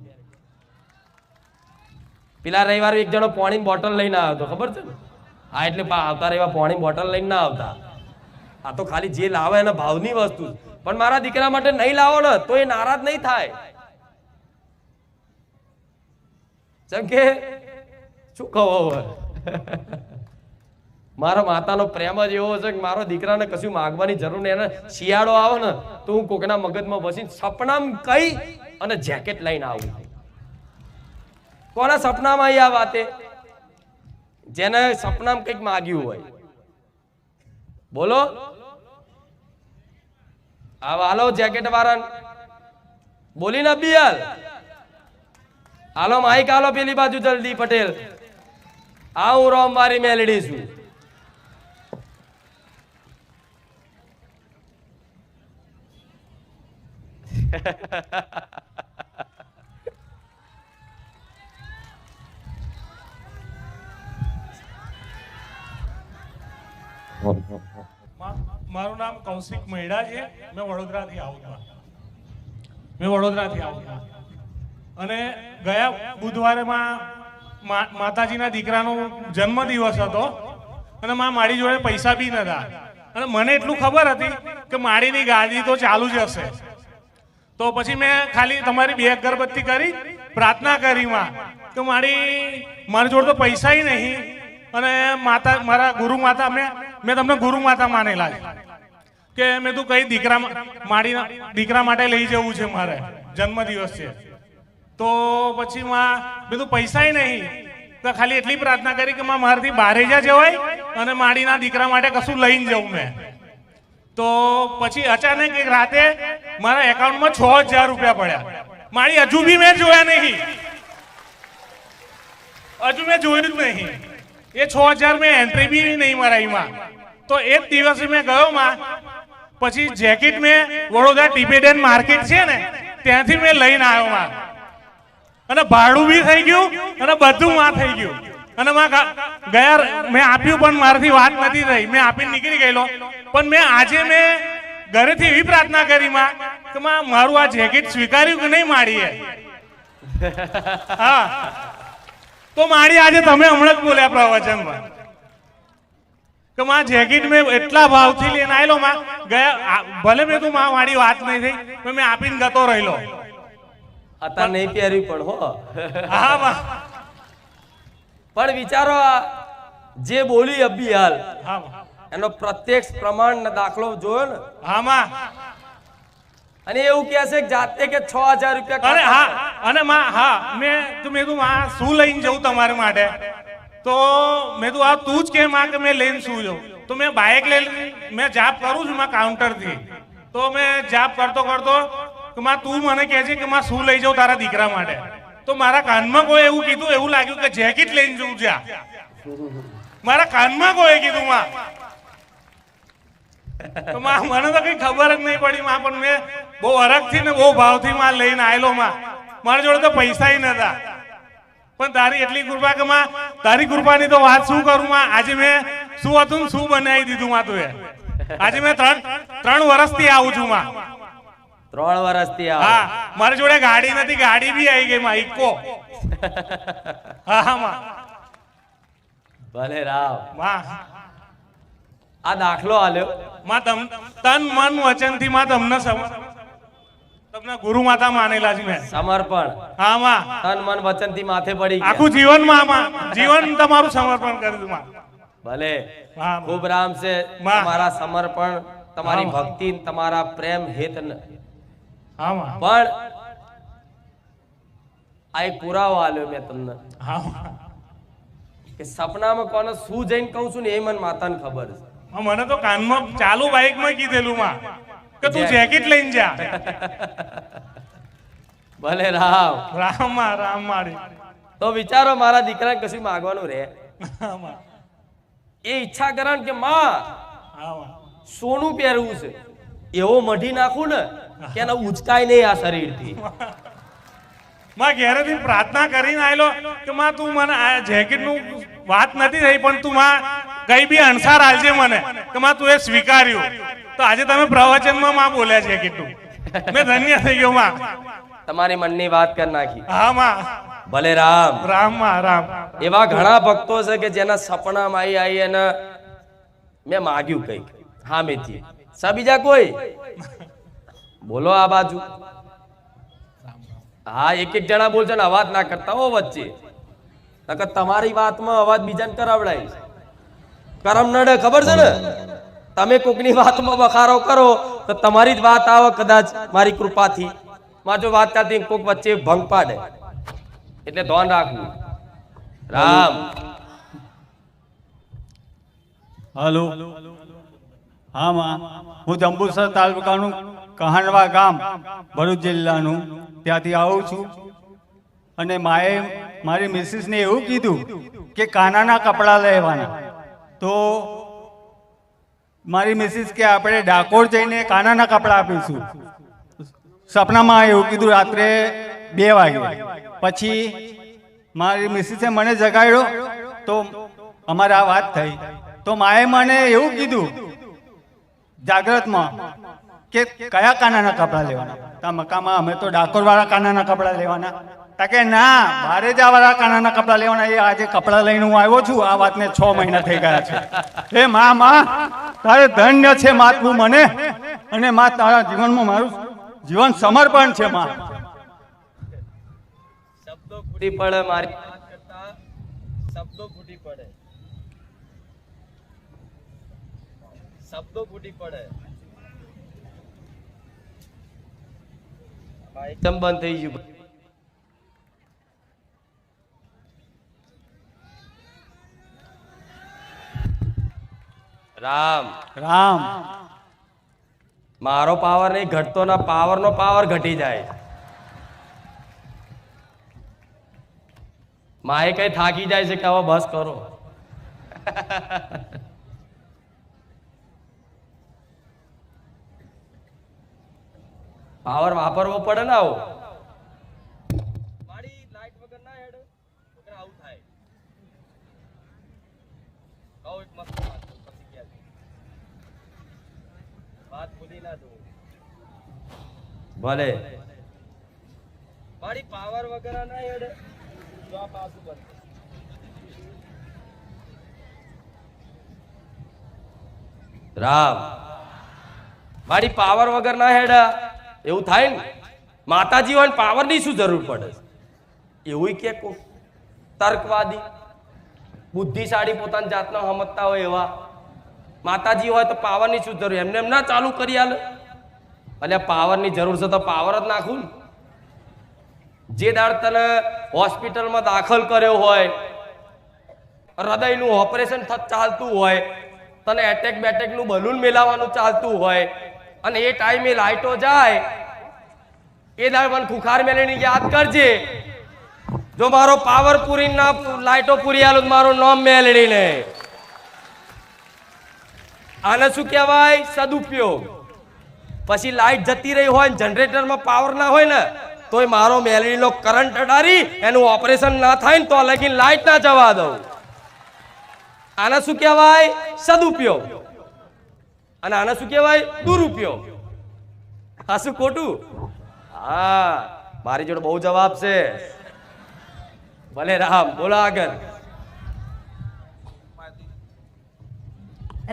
પેલા રવિવારે એક જણો પાણીની બોટલ લઈને આવ્યો હતો, ખબર છે ને? હા, એટલે આવતા રહેવા પાણી બોટલ લઈને ના આવતા. આ તો ખાલી જે લાવે એના ભાવની વસ્તુ. પણ મારા દીકરા માટે નહીં લાવો ને તો એ નારાજ નહીં થાય. જેમ કે શું કહો, મારા માતાનો પ્રેમ જ એવો છે કે મારો દીકરાને કશું માગવાની જરૂર નહીં. એને શિયાળો આવે ને તો હું કોકના મગજમાં બસીને સપનામાં કઈ અને જેકેટ લઈને આવું. કોના સપનામાં આવી આ વાતે? જેને સપનામાં કંઈક માગ્યું હોય, બોલો. હાલો જેકેટ વાળા બોલીને અબિયાલ હાલો, માઈક હાલો પેલી બાજુ જલ્દી. પટેલ આ હું રોમ મારી મેલડી છું. મારું નામ કૌશિક મૈડા છે. મેં વડોદરાથી આવું છું. અને ગયા બુધવારે માતાજીના દીકરાનો જન્મદિવસ હતો અને મારી જોડે પૈસા બી નતા. અને મને એટલું ખબર હતી કે મારીની ગાદી તો ચાલુ જ હશે. તો પછી મેં ખાલી તમારી 2 અગરબત્તી કરી પ્રાર્થના કરી કે મારી જોડે તો પૈસા નહીં, અને માતા મારા ગુરુ માતા મેં તમને ગુરુ માતા માનેલા છે કે મેં તું કઈ દીકરા માટે લઈ જવું છે, મારે જન્મદિવસ છે. તો પછી મેં તું પૈસા નહીં, તો ખાલી એટલી પ્રાર્થના કરી કે મારાથી બારેજા જવાય અને માડીના દીકરા માટે કશું લઈને જવું મેં. તો પછી અચાનક એક રાતે મારા એકાઉન્ટમાં 6000 રૂપિયા પડ્યા. મારી હજુ બી મેં જોયા નહીં, હજુ મેં જોયું જ નહીં. એ 6000 મેં એન્ટ્રી બી નહીં મારામાં. તો એ જ દિવસે મેં ગયો માં, પછી જેકેટ મેં વડોદરા ટિબેટન માર્કેટ છે ને ત્યાંથી મેં લઈને આવ્યો માં, અને ભાડું બી થઈ ગયું અને બધું માં થઈ ગયું. અને માં ગયા મેં આપ્યું પણ મારાથી વાત નથી થઈ, મેં આપીને નીકળી ગયેલો. પણ મેં આજે મેં ઘરેથી એવી પ્રાર્થના કરી માં કે માં મારું આ જેકેટ સ્વીકાર્યું કે નહીં માડીએ. હા, તો માડી આજે તમે હમણાં જ બોલ્યા પ્રવચનમાં કે માં જેકેટ મેં એટલા ભાવથી લઈને આવેલો માં, ગયા ભલે મેં તું માં મારી વાત નહીં થઈ, મેં આપીને ગતો રહેલો. અત્યારે નહીં પહેર્યું પણ હો. હા માં, પણ વિચારો આ જે બોલી અભી હાલ હા માં, એનો પ્રત્યક્ષ પ્રમાણ દાખલો જોયો ને. હા માં. અને એવું કહે છે કે જાતે કે 6000 રૂપિયા. અરે હા, અને માં હા મેં તું માં શું લઈને જવું તમારા માટે? તો મેં તું આ તું જ કે માં કે મેં લઈને શું જાઉં? તો મેં બાઇક લઈને મેં જાપ કરું છું માં કાઉન્ટરથી. તો મેં જાપ કરતો કે માં તું મને કહે છે કે માં શું લઈ જાઉં તારા દીકરા માટે? તો મારા કાનમાં કોઈ એવું કીધું, એવું લાગ્યું કે જેકેટ લઈને જવું છે. મારા કાનમાં કોઈ કીધું માં. તો માં મને તો કઈ ખબર જ નહીં પડી માં, પણ મેં બહુ હરખથી ને બહુ ભાવથી માં લઈને આવેલો માં. મારા જોડે તો પૈસા નતા, પણ તારી એટલી કૃપા કે માં, તારી કૃપાની તો વાત શું કરું માં. આજે મેં શું હતું ને શું બનાવી દીધું માં તું. આજે મેં 3 વર્ષથી આવું છું માં. 3 વર્ષથી હા, મારી જોડે ગાડી નથી, ગાડી બી આવી ગઈ માં, ઇકો. હા માં, ભલે રામ. માં આ દાખલો આલ્યો માં તન મન વચન થી માં તમને ગુરુ માતા માનેલા છે મેં. સમર્પણ. હા માં, તન મન વચન થી માથે પડી ગયા. આખું જીવન માં જીવન તમારું સમર્પણ કરી દીધું માં. ભલે હા ખૂબ રામ છે. માં. તમારા સમર્પણ, તમારી હા. ભક્તિ, તમારા પ્રેમ હેત ન. હા માં, પણ આ એક પુરાવો આલ્યો મેં તમને હા માં. કે સપનામાં કોને શું જઈને કહું છું ને એ મને માતાને ખબર છે. મને તો કાનમાં ચાલુ બાઇક માં કીધેલું માં કે તું જેકેટ લઈને જા. ભલે રામ. રામ માં, રામ મારી. તો વિચારો મારા દીકરાને કશું માગવાનું રે, હા માં, એ ઈચ્છા કરે કે માં હા માં. સોનું પહેરવું છે, એવો મઢી નાખું ને કે એને ઉચકાય નહીં આ શરીરથી. માં ઘેરેથી પ્રાર્થના કરીને આવેલો કે માં તું મને આ જેકેટ નું વાત નથી થઈ, પણ તું માં કઈ બી અણસાર આલજે મને કે માં તું એ સ્વીકાર્યું. તો આજે તમે પ્રવચનમાં માં બોલ્યા જેકેટ નું, મેં ધન્ય થઈ ગયો માં. તમારી મનની વાત કરી નાખી. હા માં, ભલે રામ. રામ માં, રામ. એવા ઘણા ભક્તો છે કે જેના સપનામાં આવી અને મેં માગ્યું કઈક હામેથી. બીજા કોઈ બોલો આ બાજુ. હા, એક જણા બોલશે ને અવાજ ના કરતા હો વચ્ચે, નકર તમારી વાતમાં અવાજ બીજાને કરાવડાય. કરમ નડે ખબર છે ને. તમે કોકની વાતમાં બખારો કરો તો તમારી જ વાત આવે કદાચ મારી કૃપાથી. માં જો વાત કરતી કોક વચ્ચે ભંગ પાડે, એટલે ધ્યાન રાખવું. રામ. હલો. હા માં, હું જંબુસર તાલુકાનું કહાણવા ગામ ભરૂચ જિલ્લાનું ત્યાંથી આવું છું. અને માએ મારી મિસિસને એવું કીધું કે કાનાના કપડાં લેવાના. તો મારી મિસિસ કે આપણે ડાકોર જઈને કાનાના કપડાં આપીશું. સપનામાં એવું કીધું રાત્રે 2 વાગે. પછી મારી મિસિસે મને જગાડ્યો, તો અમારે આ વાત થઈ. તો માએ મને એવું કીધું જાગ્રતમાં કે કયા કાનાના કપડાં લેવાના? તા મકામાં અમે તો ડાકોર વાળા કાનાના કપડાં લેવાના. તા કે ના, બારેજા વાળા કાનાના કપડાં લેવાના. એ આજે કપડાં લઈને હું આવ્યો છું. આ વાતને 6 મહિના થઈ ગયા છે. હે માં, તારે ધન્ય છે માં તું મને, અને માં તારા જીવનમાં મારું જીવન સમર્પણ છે માં. શબ્દો ફૂટી પડે મારી શબ્દો ફૂટી પડે શબ્દો ફૂટી પડે. એકદમ બંધ થઈ ગયું. રામ રામ મારો પાવર નહીં ઘટતો, ના પાવર નો પાવર ઘટી જાય. માએ કઈ થાકી જાય છે કે હવે બસ કરો. પાવર વાપરવો પડે ને. આવો મારી લાઈટ વગર ના હેડ વગર આવું થાય. કહો એક મસ્ત વાત પછી ક્યાં વાત ભૂલી ના દો. ભલે મારી પાવર વગર ના હેડ તો આ પાછું બંધ. રામ મારી પાવર વગર ના હેડા એવું થાય ને. માતાજી હોય પાવર ની શું જરૂર પડે? એવું કે તર્કવાદી બુદ્ધિશાળી પોતાની જાતનો સમજતા હોય એવા માતાજી હોય તો પાવર ની શું જરૂર? એમને એમ ના ચાલુ કરી આલે. એટલે પાવર ની જરૂર છે તો પાવર જ નાખું ને. જે દાડ તને હોસ્પિટલમાં દાખલ કર્યો હોય, હૃદયનું ઓપરેશન ચાલતું હોય, તને એટેક બેટેક નું બલૂન મેલાવાનું ચાલતું હોય અને એ ટાઈમે લાઈટો જાય, એ દાડ મને ખુખાર મેળીને યાદ કરજે. જો મારો પાવર પૂરી ના લાઈટો પૂરી આલું મારું નામ મેળડી ને. આને શું કહેવાય? સદુપયોગ. પછી લાઈટ જતી રહી હોય જનરેટરમાં પાવર ના હોય ને તોય મારો મેળડીનો કરંટ અડારી એનું ઓપરેશન ના થાય ને તો લગીન લાઈટ ના જવા દઉં. આને શું કહેવાય? સદુપયોગ. અને આને શું કહેવાય? દુરુપયોગ. આ શું ખોટું? હા મારી જોડે બહુ જવાબ છે. ભલે રામ બોલો આગળ.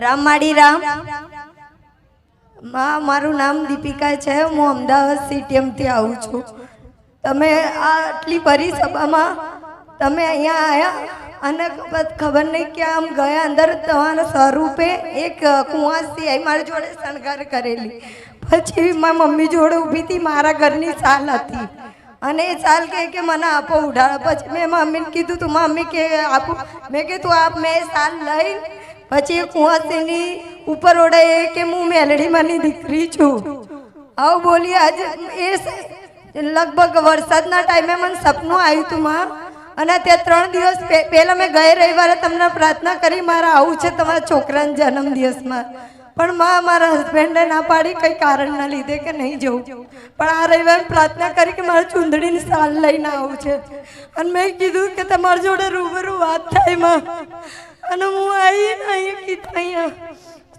રામ માડી રામ. મારું નામ દીપિકા છે. હું અમદાવાદ સીટીએમથી આવું છું. તમે આટલી ભરી સભામાં તમે અહીંયા આવ્યા અને ખબર નહીં કે આમ ગયા અંદર તમારા સ્વરૂપે એક કુંવાસી આવી મારી જોડે શણગાર કરેલી. પછી મારી મમ્મી જોડે ઊભી હતી, મારા ઘરની સાલ હતી અને એ સાલ કે મને આપો ઉડાડો. પછી મેં મમ્મીને કીધું તું મમ્મી કે આપું. મેં કીધું આપ. મેં સાલ લઈ પછી કુંવાસીની ઉપર ઓડાય કે હું મેલડીમાંની દીકરી છું. આવું બોલી. આજે એ લગભગ વરસાદના ટાઈમે મને સપનું આવ્યું હતું માં. અને તે 3 દિવસ પહેલા મેં ગયે રવિવારે તમને પ્રાર્થના કરી મારા આવું છે તમારા છોકરાના જન્મદિવસમાં. પણ માં મારા હસબન્ડે ના પાડી કંઈ કારણના લીધે કે નહીં જવું. પણ આ રવિવારે પ્રાર્થના કરી કે મારા ચૂંદડીની સાલ લઈને આવું છે. અને મેં કીધું કે તમારી જોડે રૂબરૂ વાત થાય માં. અને હું આવીને અહીંયા કીધું અહીંયા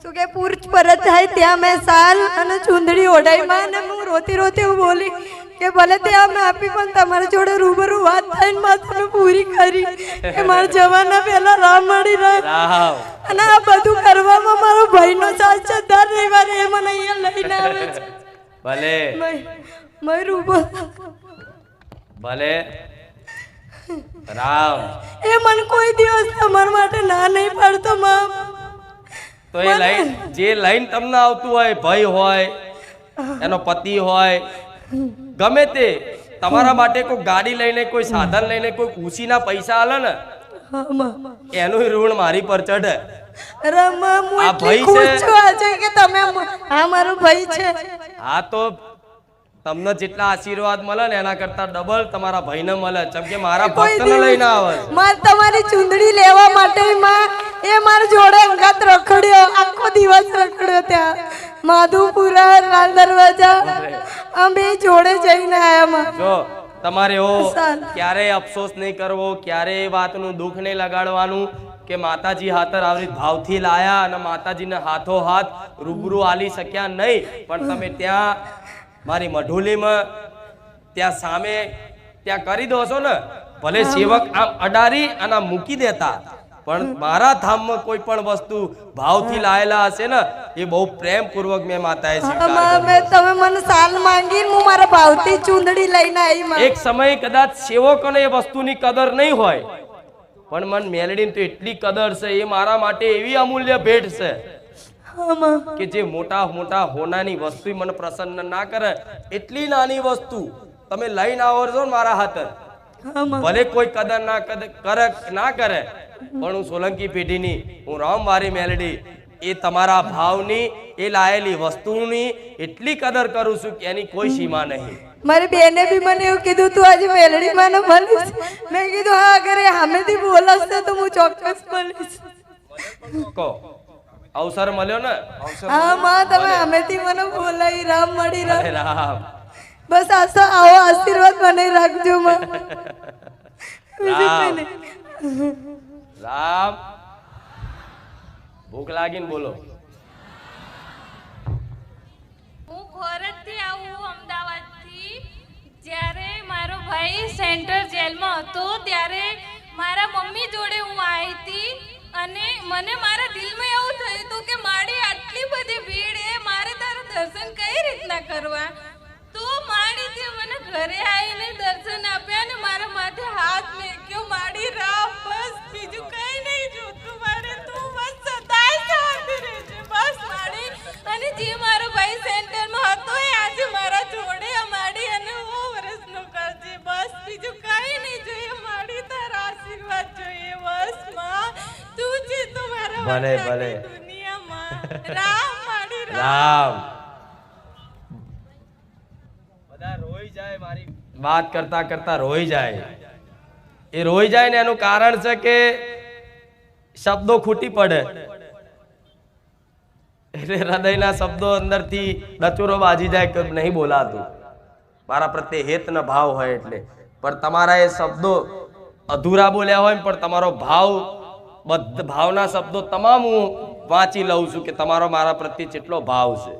શું કે પૂર્ચ પરત થાય ત્યાં મેં સાલ અને ચૂંદડી ઓઢાઈમાં અને હું રોતી રોતી હું બોલી કે ભલે ત્યાં મેં આપી પણ તમારા જોડે રૂબરૂ વાત થઈને માં તમે પૂરી કરી કે મારા જવાના પહેલા રામ મળી રહે. અને આ બધું કરવામાં મારો ભાઈનો સાથ છે. દર રવિવારે એ મને અહીંયા લઈને આવે છે. ભલે મેં રૂબરૂ ભલે રામ. એ મને કોઈ દિવસ તમારા માટે ના નહીં પાડતો માં. તો એ લાઈન જે લાઈન તમને આવતું હોય, ભાઈ હોય, એનો પતિ હોય, ગમે તે તમારા માટે કોઈ ગાડી લઈને કોઈ સાધન લઈને કોઈ ખુશીના પૈસા આલે ને એનું ઋણ મારી પર ચઢે. આ ભાઈ છે કે તમે આ મારો ભાઈ છે. હા તો તમને જેટલા આશીર્વાદ મળે ને એના કરતા ડબલ તમારા ભાઈને મળે. જેમ કે મારા ભક્તને લઈને આવે. માં તમારી ચુંદડી લેવા માટે માં એ મારા જોડે અંગાત રખડ્યો. આખો દિવસ રખડ્યો ત્યાં માધુપુરા, લાલ દરવાજા અમે જોડે જઈને આયા માં. જો તમારે એવો ક્યારેય અફસોસ નહીં કરવો, ક્યારેય વાતનું દુઃખ નહીં લગાડવાનું કે માતાજી હાથર આવી ભાવથી લાયા અને માતાજીને હાથો હાથ રૂબરૂ આલી શક્યા નહીં. પણ તમે ત્યાં મારી મઢુલીમાં ત્યાં સામે ત્યાં કરી દો છો ને. ભલે સેવક આમ અડારી અને આમ મૂકી દેતા, પણ મારા ધામમાં કોઈ પણ વસ્તુ ભાવથી લાયેલા હશે ને એ બહુ પ્રેમ પૂર્વક મેં માતાએ સ્વીકાર. તમે મને સાલ માંગી હું મારા ભાવથી ચૂંદડી લઈને આવી. એક સમય કદાચ સેવકોને એ વસ્તુની કદર નહીં હોય, પણ મન મેલડીને તો એટલી કદર છે. એ મારા માટે એવી અમૂલ્ય ભેટ છે હા માં. કે જે મોટા મોટા હોનાની વસ્તુ મને પ્રસન્ન ના કરે, એટલી નાની વસ્તુ તમે લઈને આવો છો ને મારા હાથે, હા માં. ભલે કોઈ કદર ના કરે, પણ હું સોલંકી પેઢીની, હું રામવારી મેલડી, એ તમારા ભાવની, એ લાયેલી વસ્તુની એટલી કદર કરું છું કે એની કોઈ સીમા નહીં. મારી બેને બી મને એવું કીધું તું આજે મેલડી માં મળીશ. મેં કીધું હા, અગર એ સામેથી બોલાવશે તો હું ચોક્કસ મળીશ. કહો, અવસર મળ્યો ને? હા માં, તમે સામેથી મને બોલાવી. રામ મળી રામ. અરે રામ બસ આવો આશીર્વાદ મને રાખજો માં. બીજું કંઈ નહીં. રામ, ભૂખ લાગીને બોલો. હું ખોરડથી આવું અમદાવાદથી. જ્યારે મારો ભાઈ સેન્ટ્રલ જેલમાં હતો ત્યારે મારા મમ્મી જોડે હું આવી હતી અને મને મારા દિલમાં એવું થયું હતું કે મારી આટલી બધી ભીડ એ મારે તારા દર્શન કઈ રીતના કરવા. તો માડીથી મને ઘરે આવીને દર્શન આપ્યા અને મારા માથે હાથ મેક્યો. માડી રામ, બસ બીજું કઈ નહીં જોતું મારે, તું બસ સદાય શાંતિ રહેજે બસ માડી. અને જે મારો ભાઈ સેન્ટરમાં હતો એ આજે મારા જોડે માડી અને હું વર્ષનો કરજે બસ, બીજું કઈ નહીં જોઈએ માડી, તારા આશીર્વાદ જોઈએ બસ માં. તું છે તો મારા ભલે, વરદાનની ભલે. દુનિયામાં. રામ માડી રામ. રામ. બધા રોઈ જાય, મારી વાત કરતા કરતા રોઈ જાય. એ રોઈ જાય ને એનું કારણ છે કે શબ્દો ખૂટી પડે, એટલે હૃદયના શબ્દો અંદરથી ડચુરો બાજી જાય કે નહીં બોલાતું. મારા પ્રત્યે હેતનો ભાવ હોય એટલે. પણ તમારા એ શબ્દો અધૂરા બોલ્યા હોય પણ તમારો ભાવના શબ્દો તમામ હું વાંચી લઉં છું કે તમારો મારા પ્રત્યે કેટલો ભાવ છે.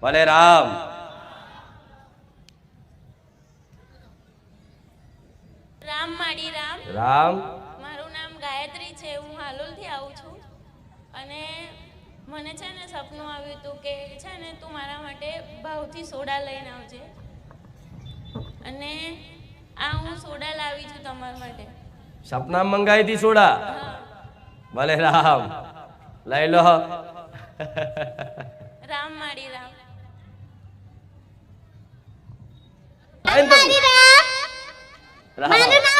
ભલે રામ. રામ માડી રામ. રામ. મારું નામ ગાયત્રી છે. હું હાલોલથી આવું છું અને મને છે ને સપનું આવ્યું હતું કે છે ને તું મારા માટે ભાવથી સોડા લઈને આવજે અને આ હું સોડા લાવી છું તમારા માટે. સપના મંગાઈ હતી સોડા? ભલે રામ, લઈ લો. રામ માડી રામ. રામ.